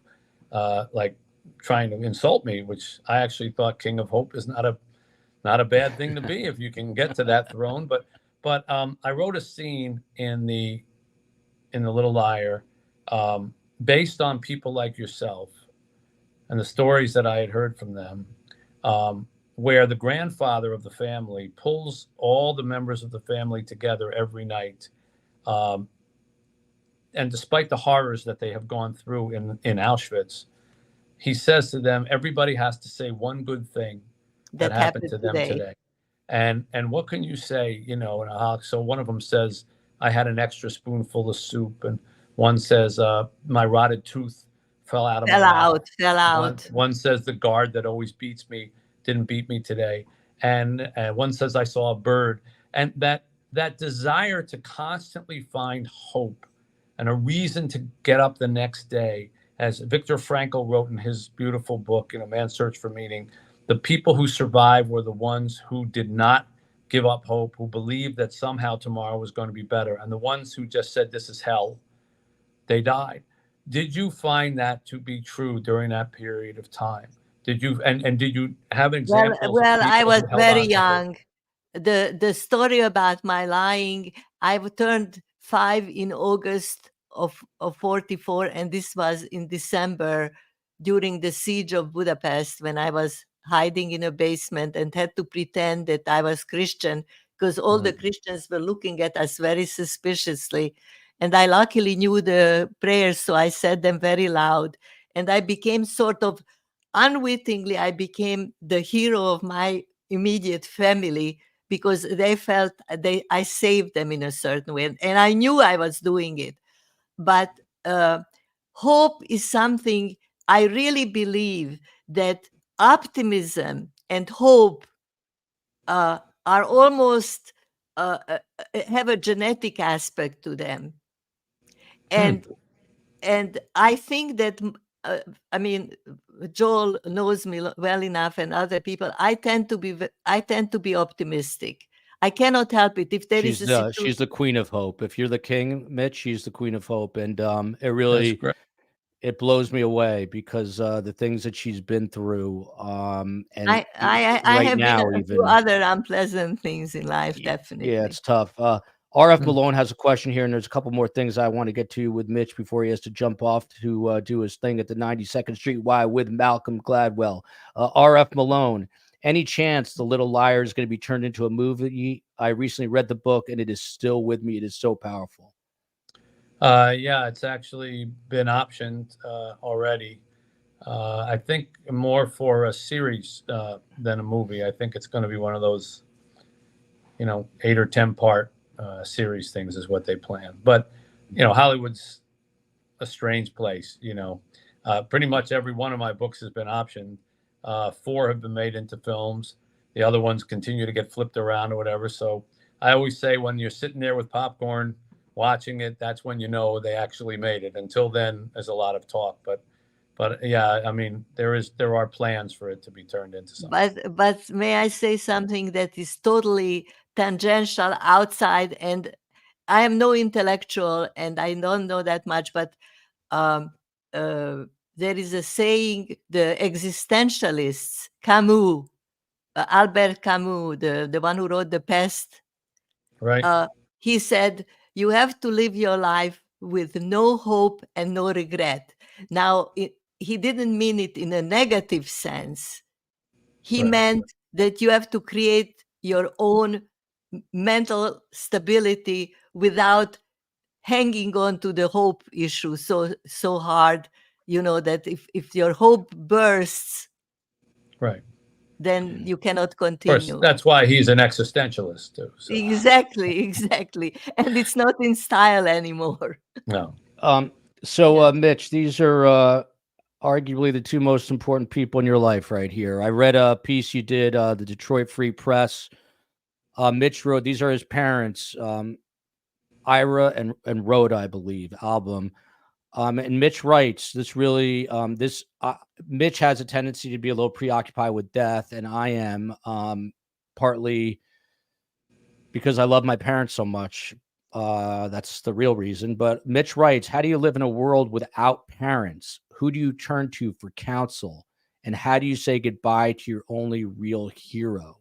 like trying to insult me, which I actually thought king of hope is not a bad thing to be if you can get to that throne. But I wrote a scene in the Little Liar based on people like yourself and the stories that I had heard from them, where the grandfather of the family pulls all the members of the family together every night. And despite the horrors that they have gone through in Auschwitz, he says to them, everybody has to say one good thing that happened to them today. And what can you say, so one of them says, "I had an extra spoonful of soup." And one says, "My rotted tooth fell out of my mouth." One says, "The guard that always beats me didn't beat me today." And one says, "I saw a bird." And that desire to constantly find hope and a reason to get up the next day, as Viktor Frankl wrote in his beautiful book, Man's Search for Meaning, the people who survived were the ones who did not give up hope, who believed that somehow tomorrow was going to be better. And the ones who just said, "This is hell," they died. Did you find that to be true during that period of time? Did you and did you have examples? Well, I was very young. The story about my lying, I've turned 5 in August of 44, and this was in December during the siege of Budapest, when I was hiding in a basement and had to pretend that I was Christian because all the Christians were looking at us very suspiciously. And I luckily knew the prayers, so I said them very loud. And I became sort of unwittingly, I became the hero of my immediate family because they felt I saved them in a certain way. And I knew I was doing it. But hope is something I really believe that optimism and hope are almost have a genetic aspect to them. And I think that, I mean, Joel knows me well enough, and other people. I tend to be optimistic. I cannot help it. If there is a situation, she's the queen of hope. If you're the king, Mitch, she's the queen of hope, and it really it blows me away because the things that she's been through, and I right have now been even through other unpleasant things in life, definitely. Yeah, it's tough. RF Malone has a question here, and there's a couple more things I want to get to with Mitch before he has to jump off to do his thing at the 92nd Street Y with Malcolm Gladwell. RF Malone, any chance The Little Liar is going to be turned into a movie? I recently read the book, and it is still with me. It is so powerful. Yeah, it's actually been optioned already. I think more for a series than a movie. I think it's going to be one of those, 8 or 10 part series things is what they plan. But, Hollywood's a strange place, Pretty much every one of my books has been optioned. 4 have been made into films. The other ones continue to get flipped around or whatever. So I always say when you're sitting there with popcorn watching it, that's when you know they actually made it. Until then, there's a lot of talk. But yeah, I mean, there are plans for it to be turned into something. But may I say something that is totally tangential outside? And I am no intellectual, and I don't know that much. But there is a saying: the existentialists, Camus, Albert Camus, the one who wrote The Pest. Right. He said, "You have to live your life with no hope and no regret." Now, he didn't mean it in a negative sense. He meant that you have to create your own mental stability without hanging on to the hope issue so hard, that if your hope bursts, right, then you cannot of course, continue. that's why he's an existentialist too. So. Exactly. And it's not in style anymore. No. So Mitch, these are arguably the 2 most important people in your life right here. I read a piece you did, the Detroit Free Press. Mitch wrote, these are his parents, Ira and Rhoda, I believe, Albom. And Mitch writes, Mitch has a tendency to be a little preoccupied with death, and I am, partly because I love my parents so much. That's the real reason. But Mitch writes, how do you live in a world without parents? Who do you turn to for counsel? And how do you say goodbye to your only real hero?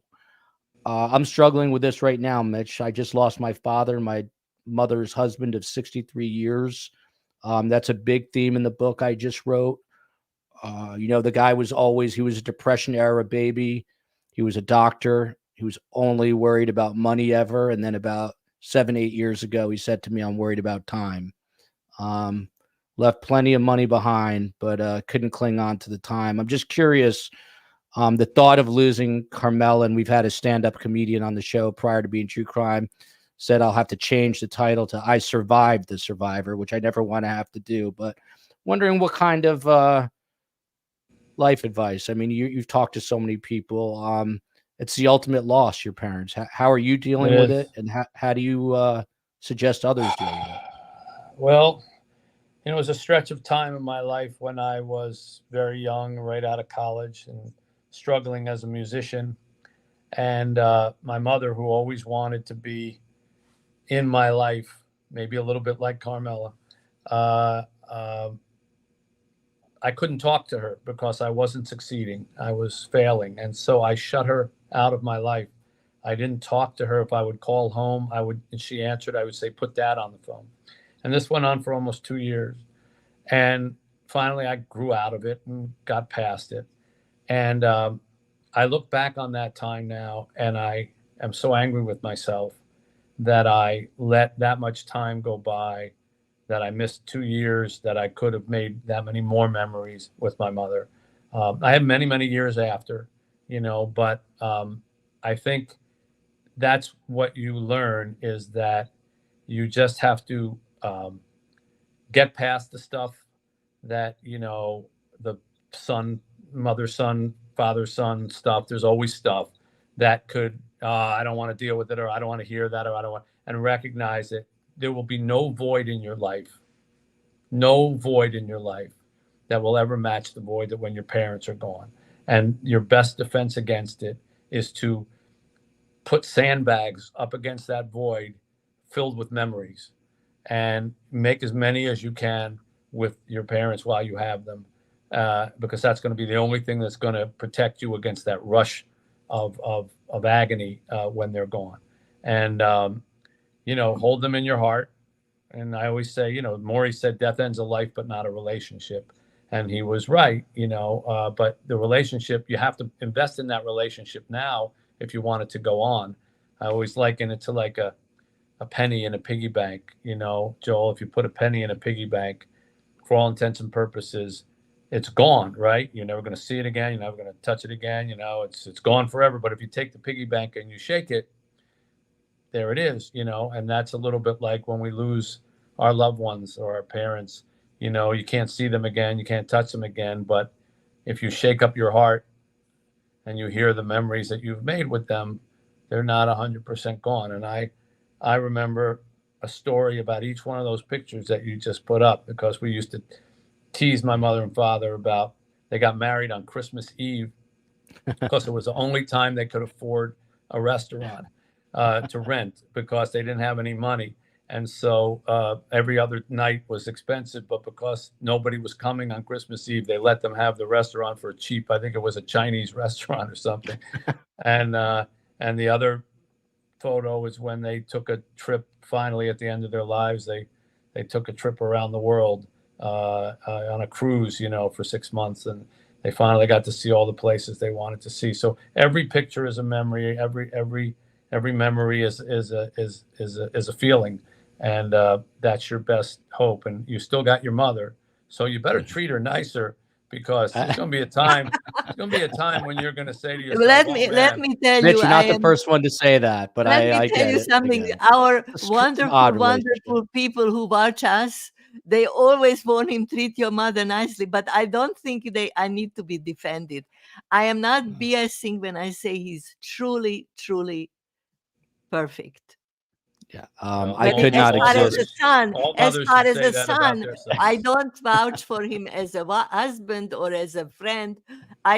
I'm struggling with this right now, Mitch. I just lost my father, my mother's husband of 63 years. That's a big theme in the book I just wrote. The guy was he was a Depression era baby. He was a doctor. He was only worried about money ever. And then about 7-8 years ago, he said to me, I'm worried about time. Left plenty of money behind, but couldn't cling on to the time. I'm just curious, the thought of losing Carmela, and we've had a stand-up comedian on the show prior to being True Crime, said I'll have to change the title to I Survived the Survivor, which I never want to have to do. But wondering what kind of life advice. I mean, you've talked to so many people. It's the ultimate loss, your parents. How are you dealing with it? And how do you suggest others deal with it? Well, it was a stretch of time in my life when I was very young, right out of college, and struggling as a musician. And my mother, who always wanted to be in my life, maybe a little bit like Carmela, I couldn't talk to her because I wasn't succeeding. I was failing. And so I shut her out of my life. I didn't talk to her. If I would call home, and she answered, I would say, put Dad on the phone. And this went on for almost 2 years. And finally, I grew out of it and got past it. And I look back on that time now, and I am so angry with myself that I let that much time go by, that I missed 2 years, that I could have made that many more memories with my mother. I had many, many years after, but I think that's what you learn, is that you just have to get past the stuff that, the mother, son, father, son stuff. There's always stuff that could, I don't want to deal with it, or I don't want to hear that, or I don't want, and recognize it. There will be no void in your life that will ever match the void that when your parents are gone. And your best defense against it is to put sandbags up against that void filled with memories, and make as many as you can with your parents while you have them, because that's going to be the only thing that's going to protect you against that rush of agony when they're gone. And, hold them in your heart. And I always say, Maury said, death ends a life, but not a relationship. And he was right, but the relationship, you have to invest in that relationship now if you want it to go on. I always liken it to like a penny in a piggy bank, Joel. If you put a penny in a piggy bank, for all intents and purposes, it's gone, right? You're never going to see it again. You're never going to touch it again. It's gone forever. But if you take the piggy bank and you shake it, there it is, and that's a little bit like when we lose our loved ones or our parents. You can't see them again, you can't touch them again, but if you shake up your heart and you hear the memories that you've made with them, they're not 100% gone. And I remember a story about each one of those pictures that you just put up, because we used to tease my mother and father about, they got married on Christmas Eve because it was the only time they could afford a restaurant to rent, because they didn't have any money. And so every other night was expensive, but because nobody was coming on Christmas Eve, they let them have the restaurant for cheap. I think it was a Chinese restaurant or something. And the other photo is when they took a trip finally at the end of their lives. They took a trip around the world on a cruise, for 6 months, and they finally got to see all the places they wanted to see. So every picture is a memory. Every memory is a feeling. And that's your best hope. And you still got your mother, so you better treat her nicer, because there's going to be a time. There's going to be a time when you're going to say to yourself, let me tell Mitch, you, you're not the first one to say that, but I tell you something. Our wonderful people who watch us, they always want him treat your mother nicely, but I don't think I need to be defended. I am not BSing when I say he's truly, truly perfect. Yeah, I could not exist. As far as a son, I don't vouch for him as a husband or as a friend.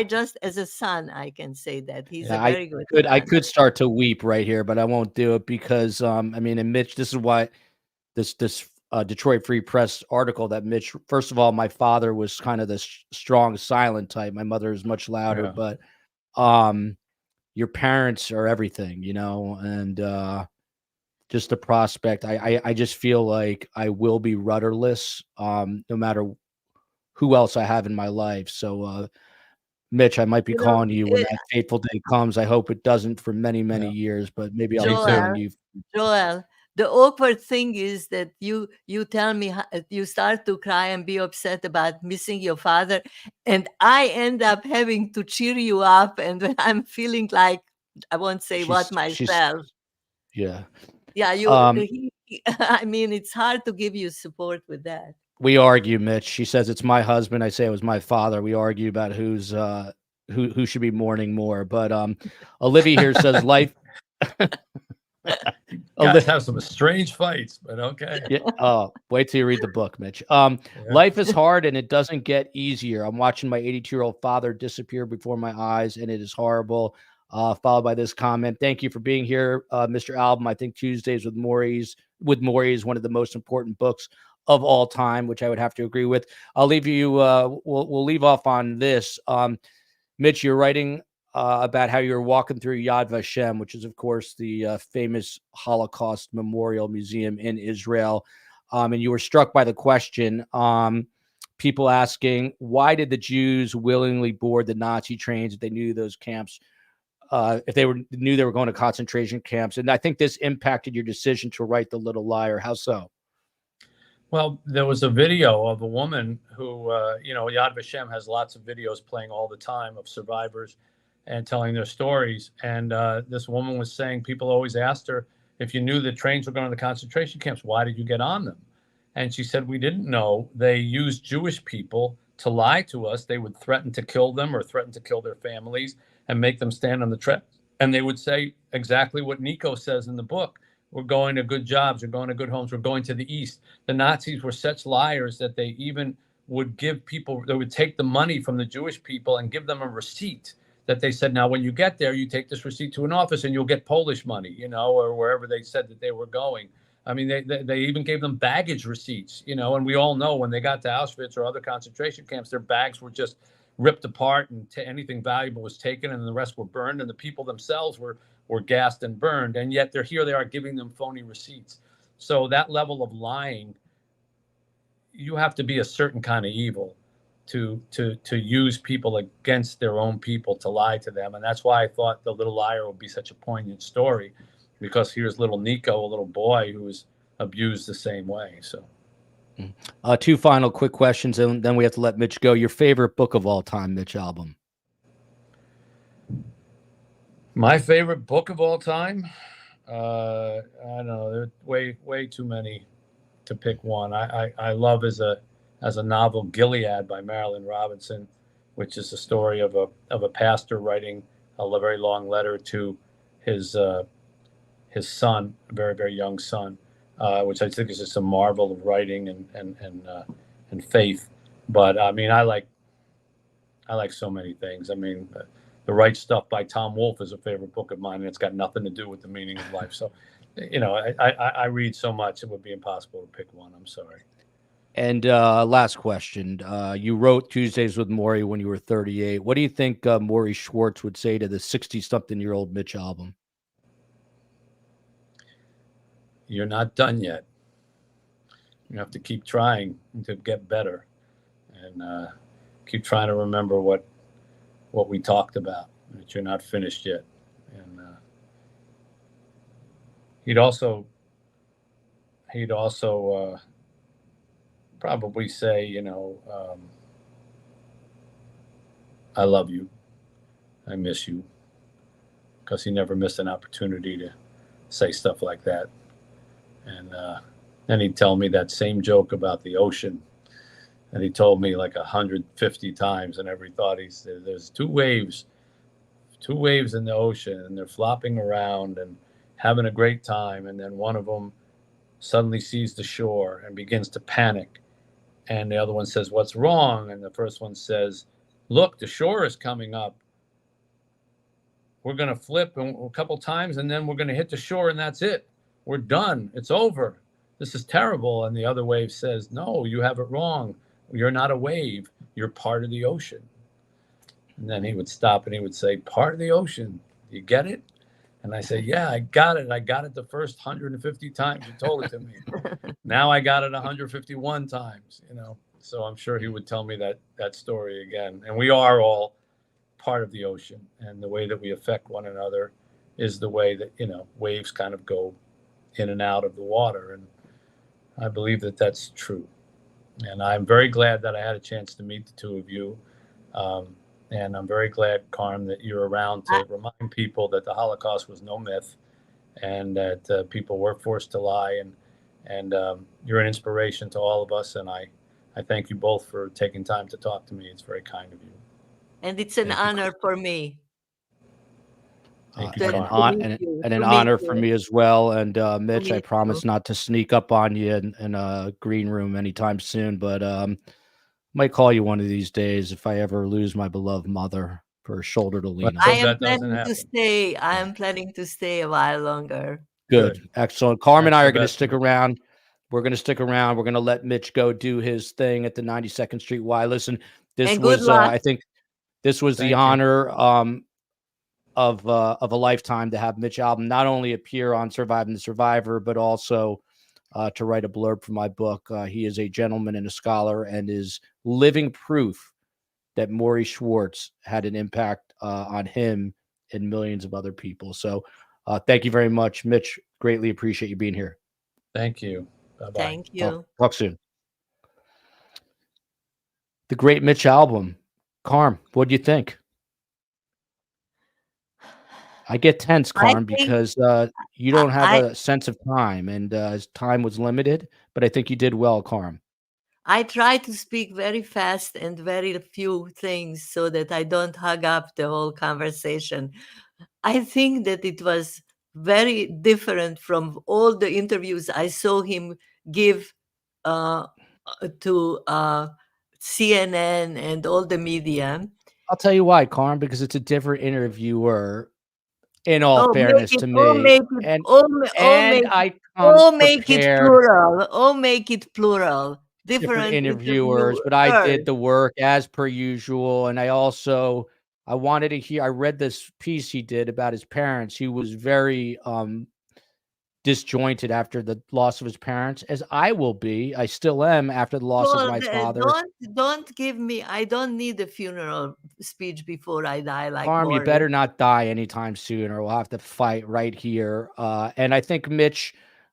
Just as a son, I can say that he's a very good son. I could start to weep right here, but I won't do it, because and Mitch, this is why this Detroit Free Press article that Mitch, first of all, my father was kind of the strong silent type. My mother is much louder, but your parents are everything, and just the prospect. I just feel like I will be rudderless, no matter who else I have in my life. So, Mitch, I might be calling you when that fateful day comes. I hope it doesn't for many, many years, but maybe I'll be calling you. Joel, the awkward thing is that you tell me, you start to cry and be upset about missing your father, and I end up having to cheer you up. And when I'm feeling like, I won't say myself. Yeah. Yeah, it's hard to give you support with that. We argue, Mitch. She says it's my husband. I say it was my father. We argue about who should be mourning more. But Olivia here says life. Guys have some strange fights, but okay. Yeah. Oh, wait till you read the book, Mitch. Life is hard and it doesn't get easier. I'm watching my 82-year-old father disappear before my eyes, and it is horrible. Followed by this comment: thank you for being here, Mr. Albom. I think Tuesdays with Maury is one of the most important books of all time, which I would have to agree with. I'll leave you. We'll leave off on this. Mitch, you're writing about how you're walking through Yad Vashem, which is, of course, the famous Holocaust Memorial Museum in Israel, and you were struck by the question. People asking, why did the Jews willingly board the Nazi trains if they knew those camps? If they knew they were going to concentration camps. And I think this impacted your decision to write The Little Liar. How so? Well, there was a video of a woman who, Yad Vashem has lots of videos playing all the time of survivors and telling their stories. And this woman was saying people always asked her, if you knew the trains were going to the concentration camps, why did you get on them? And she said, we didn't know. They used Jewish people to lie to us. They would threaten to kill them or threaten to kill their families and make them stand on the track. And they would say exactly what Nico says in the book. We're going to good jobs. We're going to good homes. We're going to the East. The Nazis were such liars that they even would give people, they would take the money from the Jewish people and give them a receipt that they said, now, when you get there, you take this receipt to an office and you'll get Polish money, or wherever they said that they were going. I mean, they even gave them baggage receipts, and we all know when they got to Auschwitz or other concentration camps, their bags were just ripped apart and anything valuable was taken and the rest were burned. And the people themselves were gassed and burned. And yet here they are giving them phony receipts. So that level of lying, you have to be a certain kind of evil to use people against their own people, to lie to them. And that's why I thought The Little Liar would be such a poignant story, because here's little Nico, a little boy who was abused the same way. So two final quick questions, and then we have to let Mitch go. Your favorite book of all time, Mitch Albom? My favorite book of all time? I don't know. There are way too many to pick one. I love as a novel Gilead by Marilyn Robinson, which is the story of a pastor writing a very long letter to his son, a very, very young son, which I think is just a marvel of writing and faith. But I mean, I like so many things. I mean, The Right Stuff by Tom Wolfe is a favorite book of mine, and it's got nothing to do with the meaning of life. So, I read so much, it would be impossible to pick one. I'm sorry. And last question. You wrote Tuesdays with Maury when you were 38. What do you think Maury Schwartz would say to the 60-something-year-old Mitch Albom? You're not done yet. You have to keep trying to get better, and keep trying to remember what we talked about, that you're not finished yet. And he'd also probably say, I love you, I miss you, because he never missed an opportunity to say stuff like that. And then he'd tell me that same joke about the ocean, and he told me like 150 times, and every thought he said, there's two waves in the ocean, and they're flopping around and having a great time, and then one of them suddenly sees the shore and begins to panic, and the other one says, what's wrong? And the first one says, look, the shore is coming up. We're going to flip a couple times, and then we're going to hit the shore, and that's it. We're done. It's over. This is terrible. And the other wave says, no, you have it wrong. You're not a wave. You're part of the ocean. And then he would stop and he would say, part of the ocean. You get it? And I say, yeah, I got it. I got it the first 150 times you told it to me. Now I got it 151 times, So I'm sure he would tell me that story again. And we are all part of the ocean. And the way that we affect one another is the way that, waves kind of go in and out of the water. And I believe that that's true. And I'm very glad that I had a chance to meet the two of you. And I'm very glad, Carm, that you're around to remind people that the Holocaust was no myth, and that people were forced to lie. And you're an inspiration to all of us. And I thank you both for taking time to talk to me. It's very kind of you. And it's an honor for me. Thank you, and an honor for me as well. And Mitch, I promise not to sneak up on you in a green room anytime soon, but might call you one of these days if I ever lose my beloved mother for a shoulder to lean on. I am planning to stay a while longer. Good. Excellent. Carm and I are going to stick around. We're going to stick around. We're going to let Mitch go do his thing at the 92nd Street Y. Listen, this was I think this was the honor of a lifetime to have Mitch Albom not only appear on Surviving the Survivor, but also to write a blurb for my book. He is a gentleman and a scholar, and is living proof that Maury Schwartz had an impact on him and millions of other people. So thank you very much, Mitch. Greatly appreciate you being here. Thank you. Bye-bye. Thank you. Talk soon. The great Mitch Albom. Carm, what do you think? I get tense, Carm, because you don't have a sense of time, and time was limited, but I think you did well, Carm. I try to speak very fast and very few things so that I don't hug up the whole conversation. I think that it was very different from all the interviews I saw him give to CNN and all the media. I'll tell you why, Carm, because it's a different interviewer. In all fairness to me, I come make it plural. Oh, make it plural. Different interviewers, but I did the work as per usual, and I wanted to hear. I read this piece he did about his parents. He was very disjointed after the loss of his parents, as I will be. I still am after the loss of my father. Don't give me. I don't need a funeral speech before I die. Like Carm, you better not die anytime soon, or we'll have to fight right here. And I think Mitch,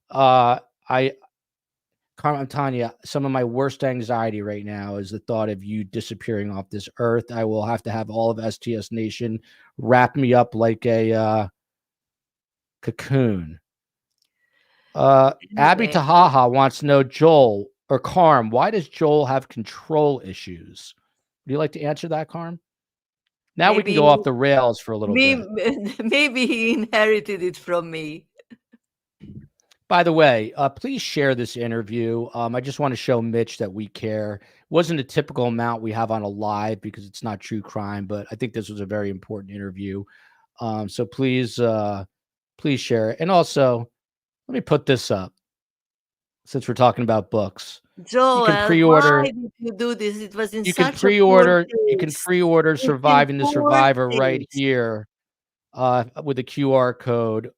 Carm, I'm telling you, some of my worst anxiety right now is the thought of you disappearing off this earth. I will have to have all of STS Nation wrap me up like a cocoon. Abby Tahaha wants to know, Joel or Carm, why does Joel have control issues? Would you like to answer that, Carm? Now we can go off the rails for a little bit. Maybe he inherited it from me. By the way, please share this interview. I just want to show Mitch that we care. It wasn't a typical amount we have on a live because it's not true crime, but I think this was a very important interview. So please share it. And also, let me put this up since we're talking about books. Joel, you can pre-order. Why did you do this? It was in such pre-order. You can pre-order Surviving the Survivor right here with a QR code.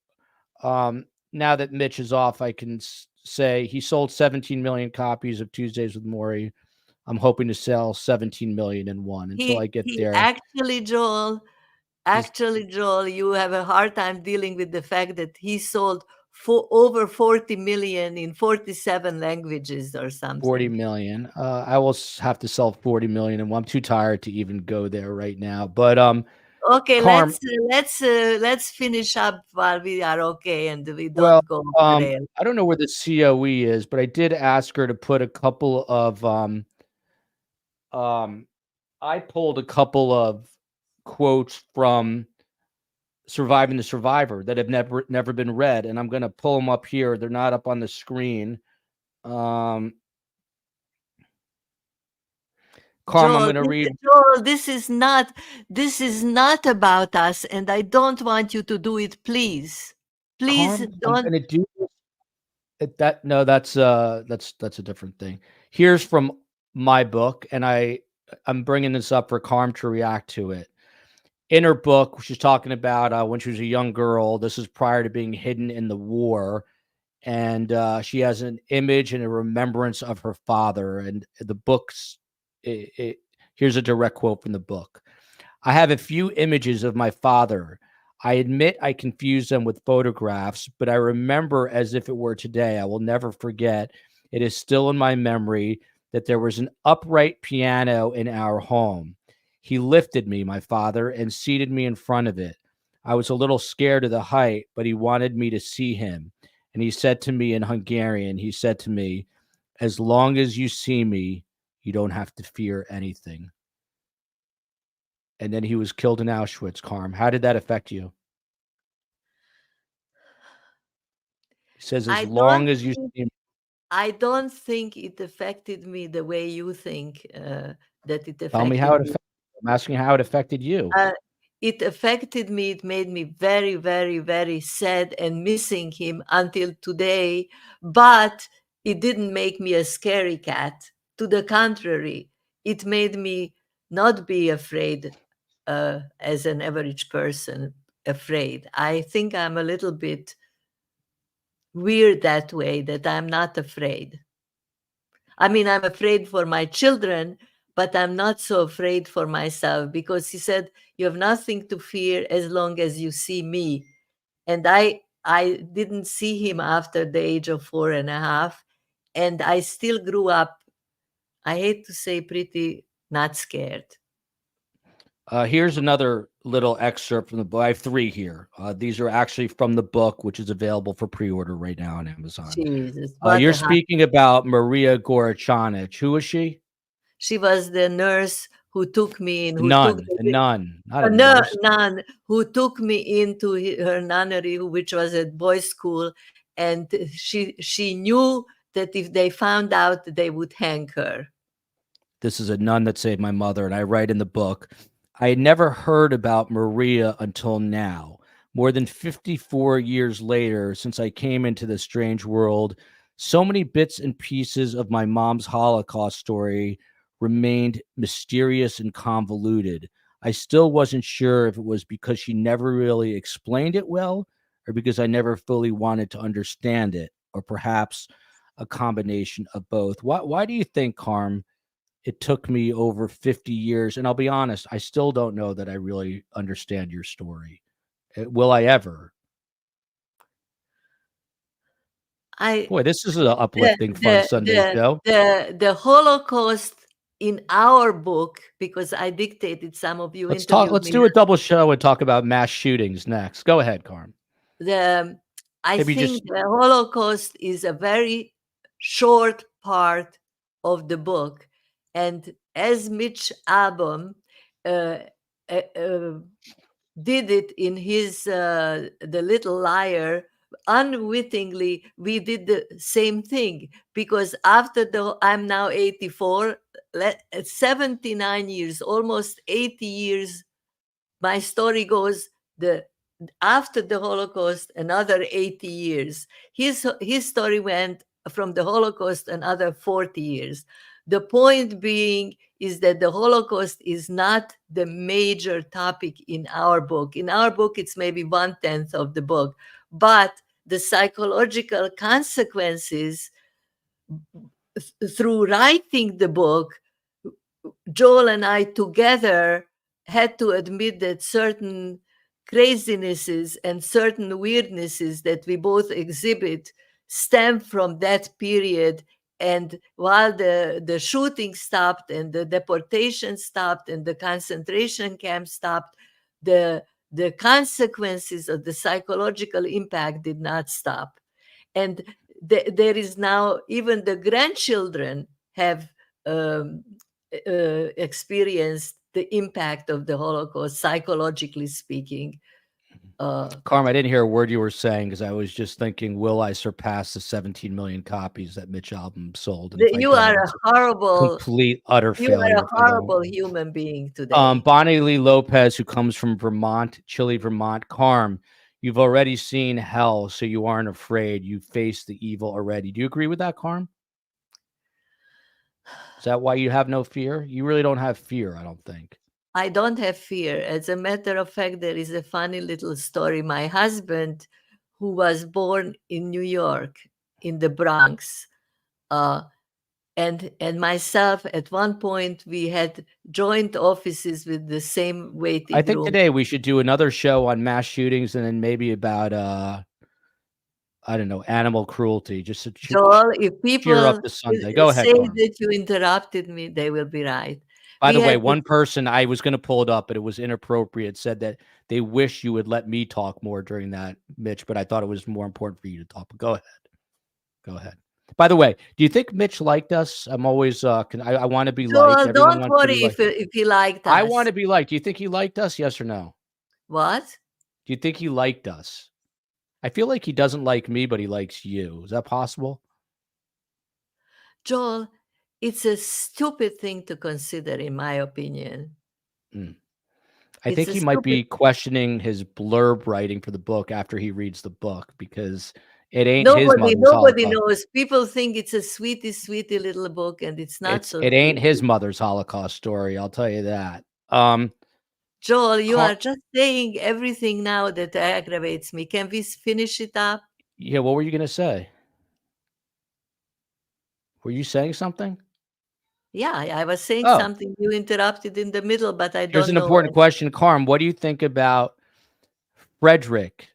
Now that Mitch is off, I can say he sold 17 million copies of Tuesdays with Morrie. I'm hoping to sell 17 million in one until I get there. Actually, Joel, you have a hard time dealing with the fact that he sold over 40 million in 47 languages or something. 40 million. I will have to sell 40 million in one. I'm too tired to even go there right now. But okay, Carm, let's finish up while we are okay and we don't go I don't know where the COE is, but I did ask her to put a couple of I pulled a couple of quotes from Surviving the Survivor that have never been read, and I'm going to pull them up here. They're not up on the screen. Carm, Joel, I'm going to read. Joel, this is not about us, and I don't want you to do it. Please, Carm, don't. I'm going to do that. No, that's a different thing. Here's from my book, and I'm bringing this up for Carm to react to it. In her book, she's talking about when she was a young girl. This is prior to being hidden in the war. And she has an image and a remembrance of her father. And the book's, here's a direct quote from the book. I have a few images of my father. I admit I confuse them with photographs, but I remember as if it were today. I will never forget. It is still in my memory that there was an upright piano in our home. He lifted me, my father, and seated me in front of it. I was a little scared of the height, but he wanted me to see him. And he said to me in Hungarian, he said to me, as long as you see me, you don't have to fear anything. And then he was killed in Auschwitz, Carm. How did that affect you? He says, as long as you see me. I don't think it affected me the way you think that it affected me. Tell me how it affected. I'm asking how it affected you. It affected me. It made me very, very, very sad and missing him until today. But it didn't make me a scary cat. To the contrary, it made me not be afraid as an average person, afraid. I think I'm a little bit weird that way, that I'm not afraid. I mean, I'm afraid for my children, but I'm not so afraid for myself, because he said, you have nothing to fear as long as you see me. And I didn't see him after the age of 4.5. And I still grew up, I hate to say, pretty not scared. Here's another little excerpt from the book. I have 3 here. These are actually from the book, which is available for pre-order right now on Amazon. Jesus, You're speaking about Maria Gorachanic. Who was she? She was the nurse who took me in, Nun, not a nurse. nun who took me into her nunnery, which was at boys' school, and she knew that if they found out, they would hang her. This is a nun that saved my mother, and I write in the book, I had never heard about Maria until now. More than 54 years later, since I came into this strange world, so many bits and pieces of my mom's Holocaust story remained mysterious and convoluted. I still wasn't sure if it was because she never really explained it well, or because I never fully wanted to understand it, or perhaps a combination of both. Why do you think, Carm, it took me over 50 years, and I'll be honest, I still don't know that I really understand your story. Will I ever? Boy, this is an uplifting, fun Sunday show. The Holocaust in our book, because I dictated some of you. Let's do a double show and talk about mass shootings next. Go ahead, Carm. I think the Holocaust is a very short part of the book. And as Mitch Albom did it in his The Little Liar, unwittingly, we did the same thing, because after I'm now 84, 79 years, almost 80 years, my story goes, after the Holocaust, another 80 years. His story went from the Holocaust another 40 years. The point being is that the Holocaust is not the major topic in our book. In our book, it's maybe 1/10 of the book, but the psychological consequences through writing the book, Joel and I together had to admit that certain crazinesses and certain weirdnesses that we both exhibit stem from that period. And while the shooting stopped and the deportation stopped and the concentration camp stopped, the consequences of the psychological impact did not stop. And there is now, even the grandchildren have experienced the impact of the Holocaust, psychologically speaking. Carm, I didn't hear a word you were saying, because I was just thinking, will I surpass the 17 million copies that Mitch Albom sold? You are a horrible, complete, utter failure. You are a horrible human being today. Bonnie Lee Lopez, who comes from Vermont, Chile, Vermont. Carm, you've already seen hell, so you aren't afraid. You faced the evil already. Do you agree with that, Carm? Is that why you have no fear? You really don't have fear, I don't think. I don't have fear. As a matter of fact, there is a funny little story. My husband, who was born in New York, in the Bronx, and myself, at one point, we had joint offices with the same waiting room. I think today we should do another show on mass shootings, and then maybe about I don't know, animal cruelty. Just to Joel, if people cheer up the Sunday. Go ahead, say Carm. that you interrupted me, they will be right. By the way, one person, I was going to pull it up, but it was inappropriate, said that they wish you would let me talk more during that, Mitch, but I thought it was more important for you to talk. But go ahead. Go ahead. By the way, do you think Mitch liked us? I'm always, I want to be liked. Don't worry if he liked us. I want to be liked. Do you think he liked us? Yes or no? What? Do you think he liked us? I feel like he doesn't like me, but he likes you. Is that possible? Joel, it's a stupid thing to consider, in my opinion. I think he might be questioning his blurb writing for the book after he reads the book, because it ain't his mother's Nobody Holocaust. knows. People think it's a sweetie, sweetie little book, and it's not so. It ain't his mother's Holocaust story, I'll tell you that. Joel, you are just saying everything now that aggravates me. Can we finish it up? Yeah, what were you going to say? Were you saying something? Yeah, I was saying something. You interrupted in the middle, but I don't know. Here's an important question, Carm. What do you think about Frederick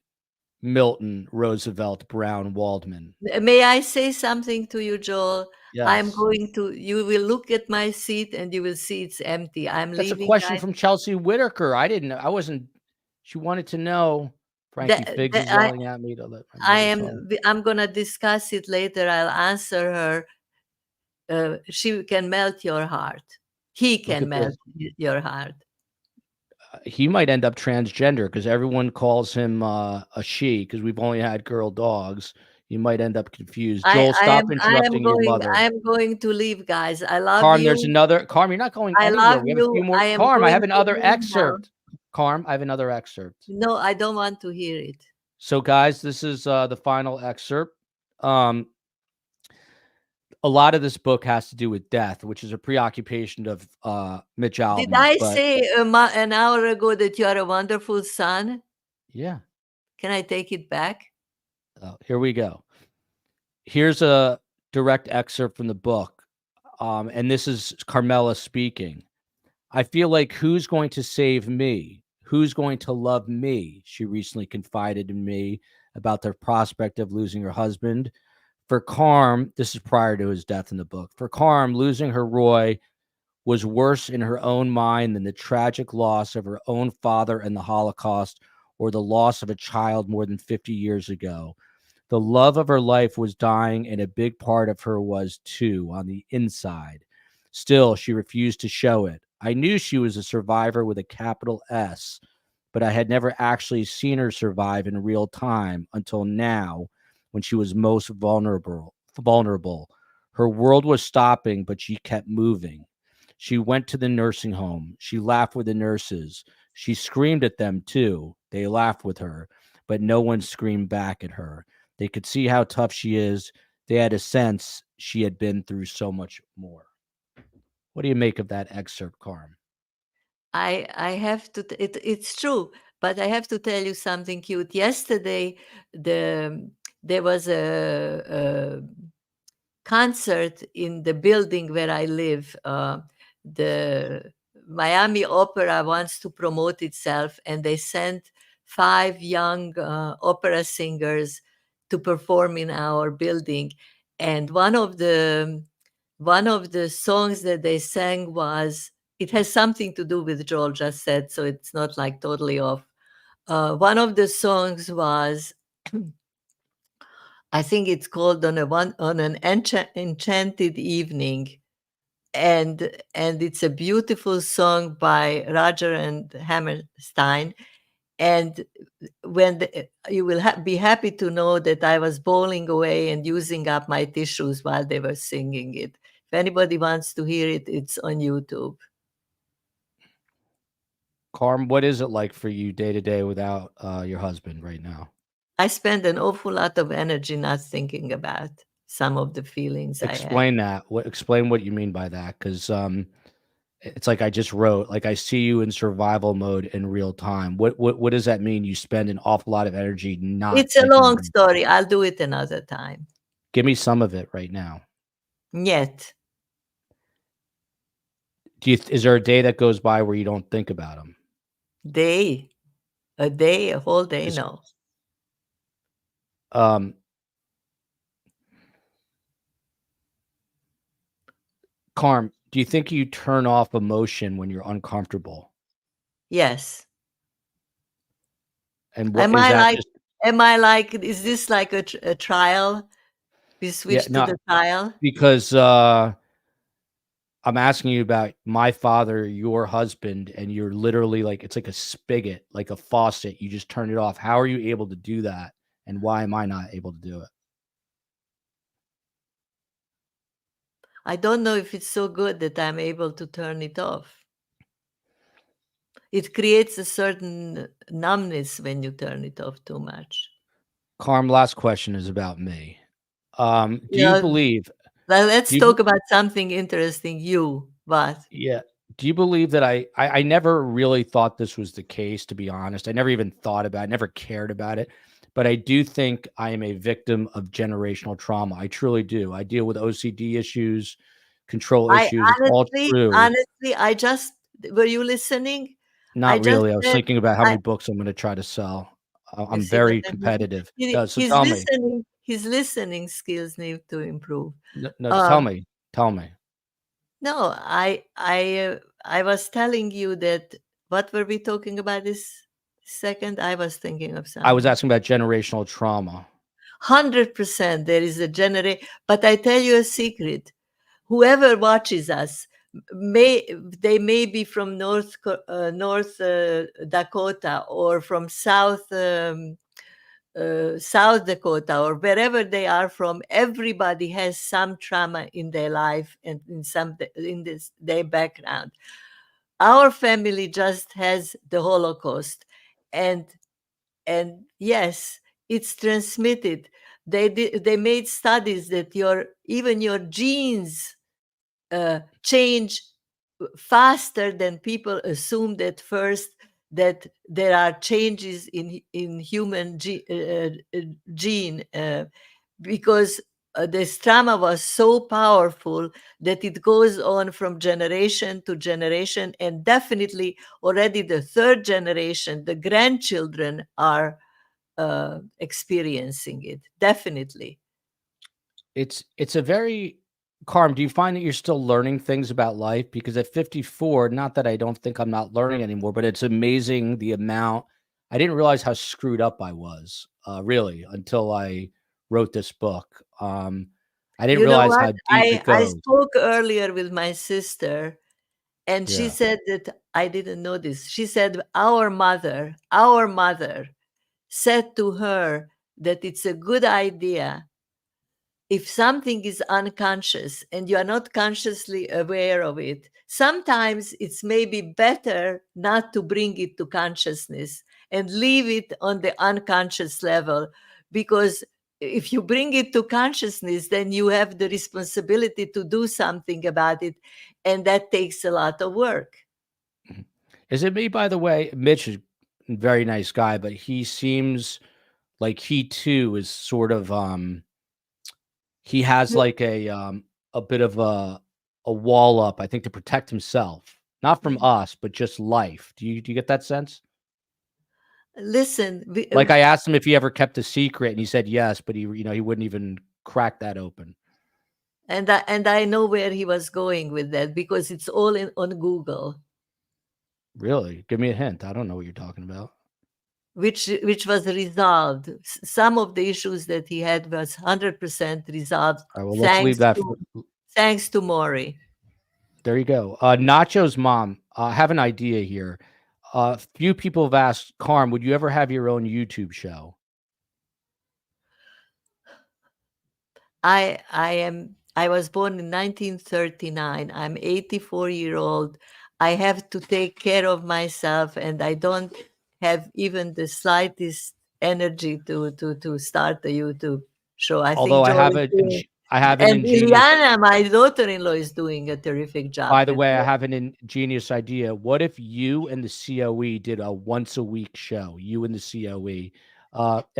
Milton, Roosevelt, Brown, Waldman. May I say something to you, Joel? Yes. You will look at my seat and you will see it's empty. I'm That's leaving. A question from Chelsea Whitaker. She wanted to know. Frankie Figgs is yelling at me to let I'm going to discuss it later. I'll answer her. She can melt your heart. He can melt your heart. He might end up transgender because everyone calls him a she because we've only had girl dogs. You might end up confused. Joel, stop interrupting your mother. I'm going to leave, guys. I love Carm, you. there's another. Carm, you're not going anywhere. I love we have a few more. Carm, I have another excerpt. Carm, I have another excerpt. No, I don't want to hear it. So, guys, this is the final excerpt. A lot of this book has to do with death, which is a preoccupation of Mitch Albom. Did I say an hour ago that you are a wonderful son? Yeah. Can I take it back? Here we go. Here's a direct excerpt from the book. And this is Carmela speaking. I feel like who's going to save me? Who's going to love me? She recently confided in me about the prospect of losing her husband. For Carm, this is prior to his death in the book. For Carm, losing her Roy was worse in her own mind than the tragic loss of her own father in the Holocaust or the loss of a child more than 50 years ago. The love of her life was dying, and a big part of her was, too, on the inside. Still, she refused to show it. I knew she was a survivor with a capital S, but I had never actually seen her survive in real time until now, when she was most vulnerable. Her world was stopping, but she kept moving. She went to the nursing home. She laughed with the nurses. She screamed at them, too. They laughed with her, but no one screamed back at her. They could see how tough she is. They had a sense she had been through so much more. What do you make of that excerpt, Carm? I have to, it's true, but I have to tell you something cute. Yesterday, there was a concert in the building where I live. The Miami Opera wants to promote itself, and they sent 5 young opera singers to perform in our building. And one of the songs that they sang was, it has something to do with Joel just said, so it's not like totally off. One of the songs was, I think it's called on an enchanted evening, and it's a beautiful song by Roger and Hammerstein. And when you will be happy to know that I was bowling away and using up my tissues while they were singing it. If anybody wants to hear it, it's on YouTube. Carm, what is it like for you day to day without your husband right now? I spend an awful lot of energy not thinking about some of the feelings Explain that. Explain what you mean by that, because it's like I just wrote, like I see you in survival mode in real time. What does that mean? You spend an awful lot of energy not. It's a long story. I'll do it another time. Give me some of it right now. Yet. Is there a day that goes by where you don't think about him? A whole day, no. Carm, do you think you turn off emotion when you're uncomfortable? Yes. And what is this like a trial? We switch to the trial? Because I'm asking you about my father, your husband, and you're literally like, it's like a spigot, like a faucet. You just turn it off. How are you able to do that? And why am I not able to do it? I don't know if it's so good that I'm able to turn it off. It creates a certain numbness when you turn it off too much. Carm, last question is about me. Do you believe? Let's talk about something interesting. What? Yeah. Do you believe that I never really thought this was the case, to be honest? I never even thought about it, never cared about it. But I do think I am a victim of generational trauma. I truly do. I deal with OCD issues, control issues. It's all true. Honestly, were you listening? Not really. I was thinking about how many books I'm going to try to sell. I'm very competitive. So tell me. His listening skills need to improve. No, tell me. No, I was telling you that. What were we talking about this second? I was thinking of something. I was asking about generational trauma. 100% there is a but I tell you a secret. Whoever watches us, they may be from North Dakota or from South Dakota or wherever they are from. Everybody has some trauma in their life and in their background. Our family just has the Holocaust, and yes, it's transmitted. They made studies that even your genes change faster than people assumed at first, that there are changes in human gene, because this trauma was so powerful that it goes on from generation to generation, and definitely already the third generation, the grandchildren are experiencing it. Definitely. It's a very Carm, do you find that you're still learning things about life? Because at 54, not that I don't think I'm not learning anymore, but it's amazing the amount. I didn't realize how screwed up I was, really, until I wrote this book. I didn't realize how deep it goes. I spoke earlier with my sister, and she said that I didn't know this. She said our mother said to her that it's a good idea if something is unconscious and you are not consciously aware of it. Sometimes it's maybe better not to bring it to consciousness and leave it on the unconscious level, because if you bring it to consciousness, then you have the responsibility to do something about it, and that takes a lot of work. Is it me, by the way? Mitch is a very nice guy, but he seems like he too is sort of he has like a bit of a wall up, I think, to protect himself, not from us, but just life. Do you get that sense? Listen, like I asked him if he ever kept a secret, and he said yes, but he wouldn't even crack that open. And I know where he was going with that, because it's all on Google. Really? Give me a hint. I don't know what you're talking about. Which was resolved. Some of the issues that he had was 100% resolved. All right, well, let's leave that. Thanks to Maury. There you go. Nacho's mom. I have an idea here. Few people have asked, Carm, would you ever have your own YouTube show? I was born in 1939. I'm 84-year-old. I have to take care of myself, and I don't have even the slightest energy to start a YouTube show. Although I have an ingenious. Ileana, my daughter-in-law, is doing a terrific job. By the way, I have an ingenious idea. What if you and the COE did a once-a-week show? You and the COE.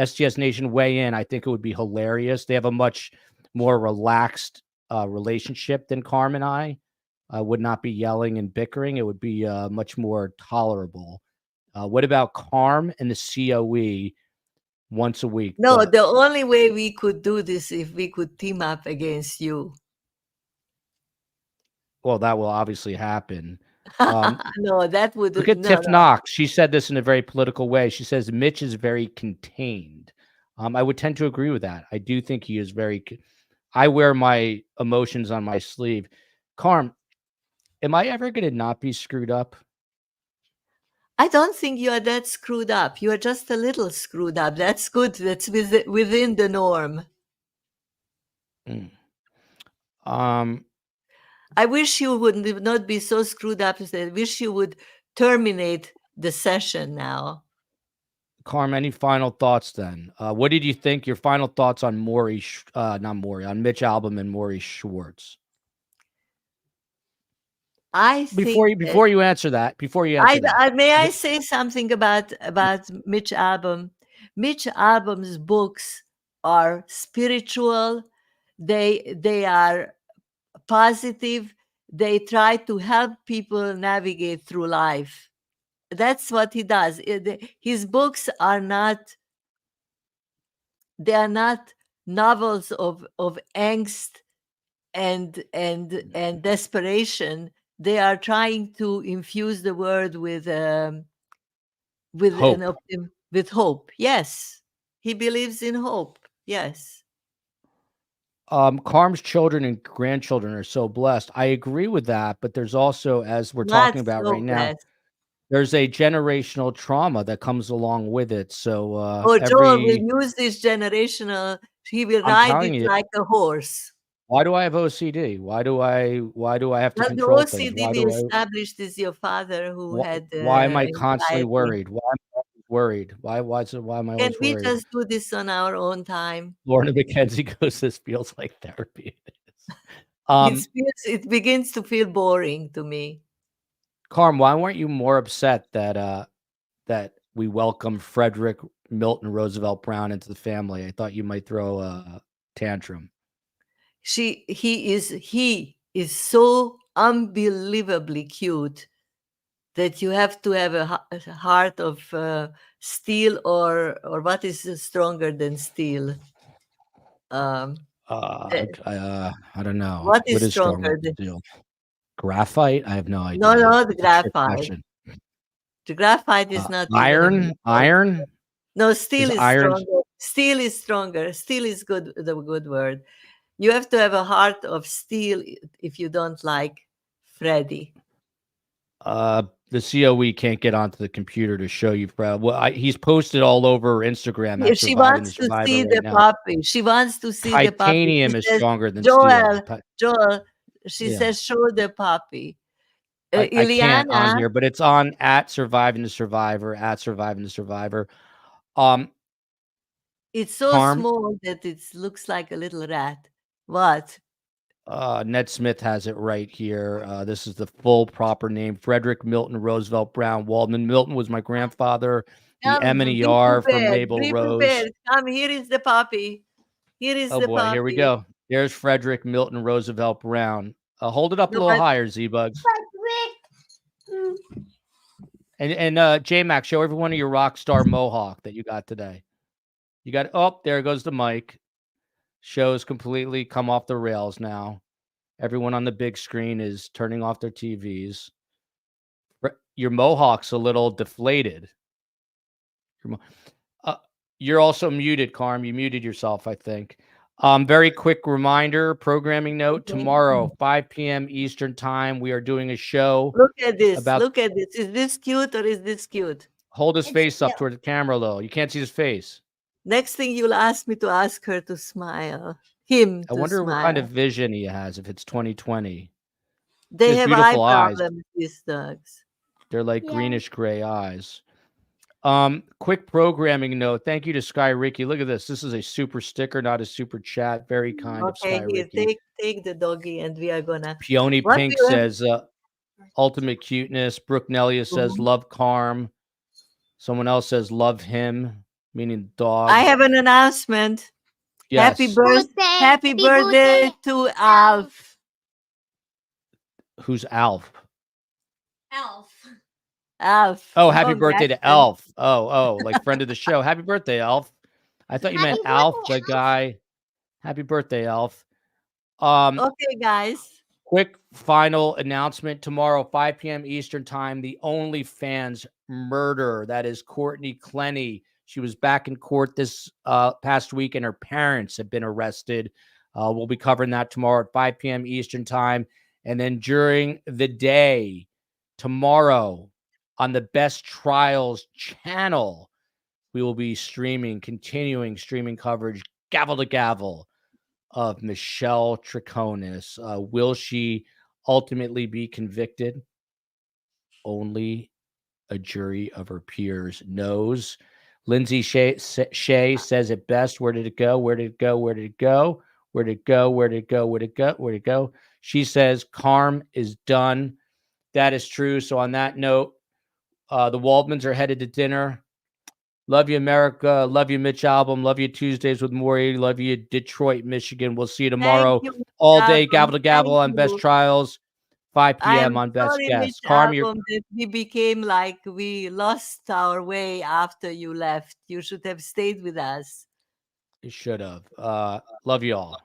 STS Nation, weigh in. I think it would be hilarious. They have a much more relaxed relationship than Carm and I. Would not be yelling and bickering. It would be much more tolerable. What about Carm and the COE once a week? No, the only way we could do this if we could team up against you. Well, that will obviously happen. No, that would. Look at Tiff Knox. She said this in a very political way. She says Mitch is very contained. I would tend to agree with that. I do think he is very. I wear my emotions on my sleeve. Carm, am I ever going to not be screwed up? I don't think you are that screwed up. You are just a little screwed up. That's good. That's within the norm. I wish you would not be so screwed up. I wish you would terminate the session now. Carm, any final thoughts then? What did you think? Your final thoughts on on Mitch Albom and Maury Schwartz? Before you answer that, may I say something about Mitch Albom? Mitch Albom's books are spiritual. They are positive. They try to help people navigate through life. That's what he does. His books are not, they are not novels of angst and desperation. They are trying to infuse the world with Hope. with hope. Yes, he believes in hope. Yes. Carm's children and grandchildren are so blessed. I agree with that, but there's also, as we're Not talking about so right now, blessed. there's a generational trauma that comes along with it. So Joel will use this generational. He will ride it like a horse. Why do I have OCD? Why do I have to But control the things? OCD we established is your father who had. Why am I constantly anxiety. worried? Why am I always worried? Why am I always worried? Can we just do this on our own time? Lorna McKenzie goes, "This feels like therapy." It begins to feel boring to me. Carm, why weren't you more upset that that we welcomed Frederick Milton Roosevelt Brown into the family? I thought you might throw a tantrum. He is so unbelievably cute that you have to have a heart of steel, or what is stronger than steel? I don't know. What is stronger than steel? Graphite? I have no idea. No, the graphite. The graphite is not iron. Iron. No, steel is stronger. Steel is stronger. Steel is good. The good word. You have to have a heart of steel if you don't like Freddie. The COE can't get onto the computer to show you. Well, he's posted all over Instagram. Yeah, she wants to see the puppy. She wants to see the puppy. Titanium is stronger than steel. Joel, she says, show the puppy. I can't on here, but it's on at Surviving the Survivor, at Surviving the Survivor. It's so small that it looks like a little rat. What? Ned Smith has it right here. This is the full proper name: Frederick Milton Roosevelt Brown Waldman. Milton was my grandfather. The M&ER from Mabel Rose. Come, here is the puppy. Here is the puppy. Here we go. There's Frederick Milton Roosevelt Brown. Hold it up a little higher, Z-Bugs. And J-Mac, show everyone your rock star mohawk that you got today. You got, oh, there goes the mic. Show's completely come off the rails now. Everyone on the big screen is turning off their TVs. Your mohawk's a little deflated. You're also muted, Carm. You muted yourself, I think. Very quick reminder, programming note, tomorrow, 5 p.m. Eastern time, we are doing a show. Look at this. Look at this. Is this cute or is this cute? Hold his face up toward the camera, though. You can't see his face. Next thing you'll ask me to ask her to smile. I wonder what kind of vision he has if it's 2020. They have eye problems, these dogs. They're like greenish gray eyes. Quick programming note. Thank you to Sky Ricky. Look at this. This is a super sticker, not a super chat. Very kind of Sky Ricky. Take the doggy and we are gonna. Peony Pink says ultimate cuteness. Brooke Nelia says love Carm. Someone else says love him, meaning dog. I have an announcement. Yes. Happy birthday to Alf. Who's Alf? Alf. Oh, happy birthday to Alf. Oh, like friend of the show. Happy birthday, Alf. I thought you meant Alf, the guy. Happy birthday, Alf. Okay, guys. Quick final announcement. Tomorrow, 5 p.m. Eastern time, the OnlyFans murder. That is Courtney Clenny. She was back in court this past week, and her parents have been arrested. We'll be covering that tomorrow at 5 p.m. Eastern time. And then during the day, tomorrow, on the Best Trials channel, we will be continuing streaming coverage, gavel to gavel, of Michelle Troconis. Will she ultimately be convicted? Only a jury of her peers knows. Lindsay Shea says it best. Where did it go? Where did it go? Where did it go? Where did it go? Where did it go? Where did it go? Where did it go? She says Carm is done. That is true. So on that note, the Waldmans are headed to dinner. Love you, America. Love you, Mitch Albom. Love you, Tuesdays with Maury. Love you, Detroit, Michigan. We'll see you tomorrow. All day, gavel to gavel on Best Trials. 5 p.m. on Best Sorry, Guest. Mitch Albom, that we became like we lost our way after you left. You should have stayed with us. You should have. Love you all.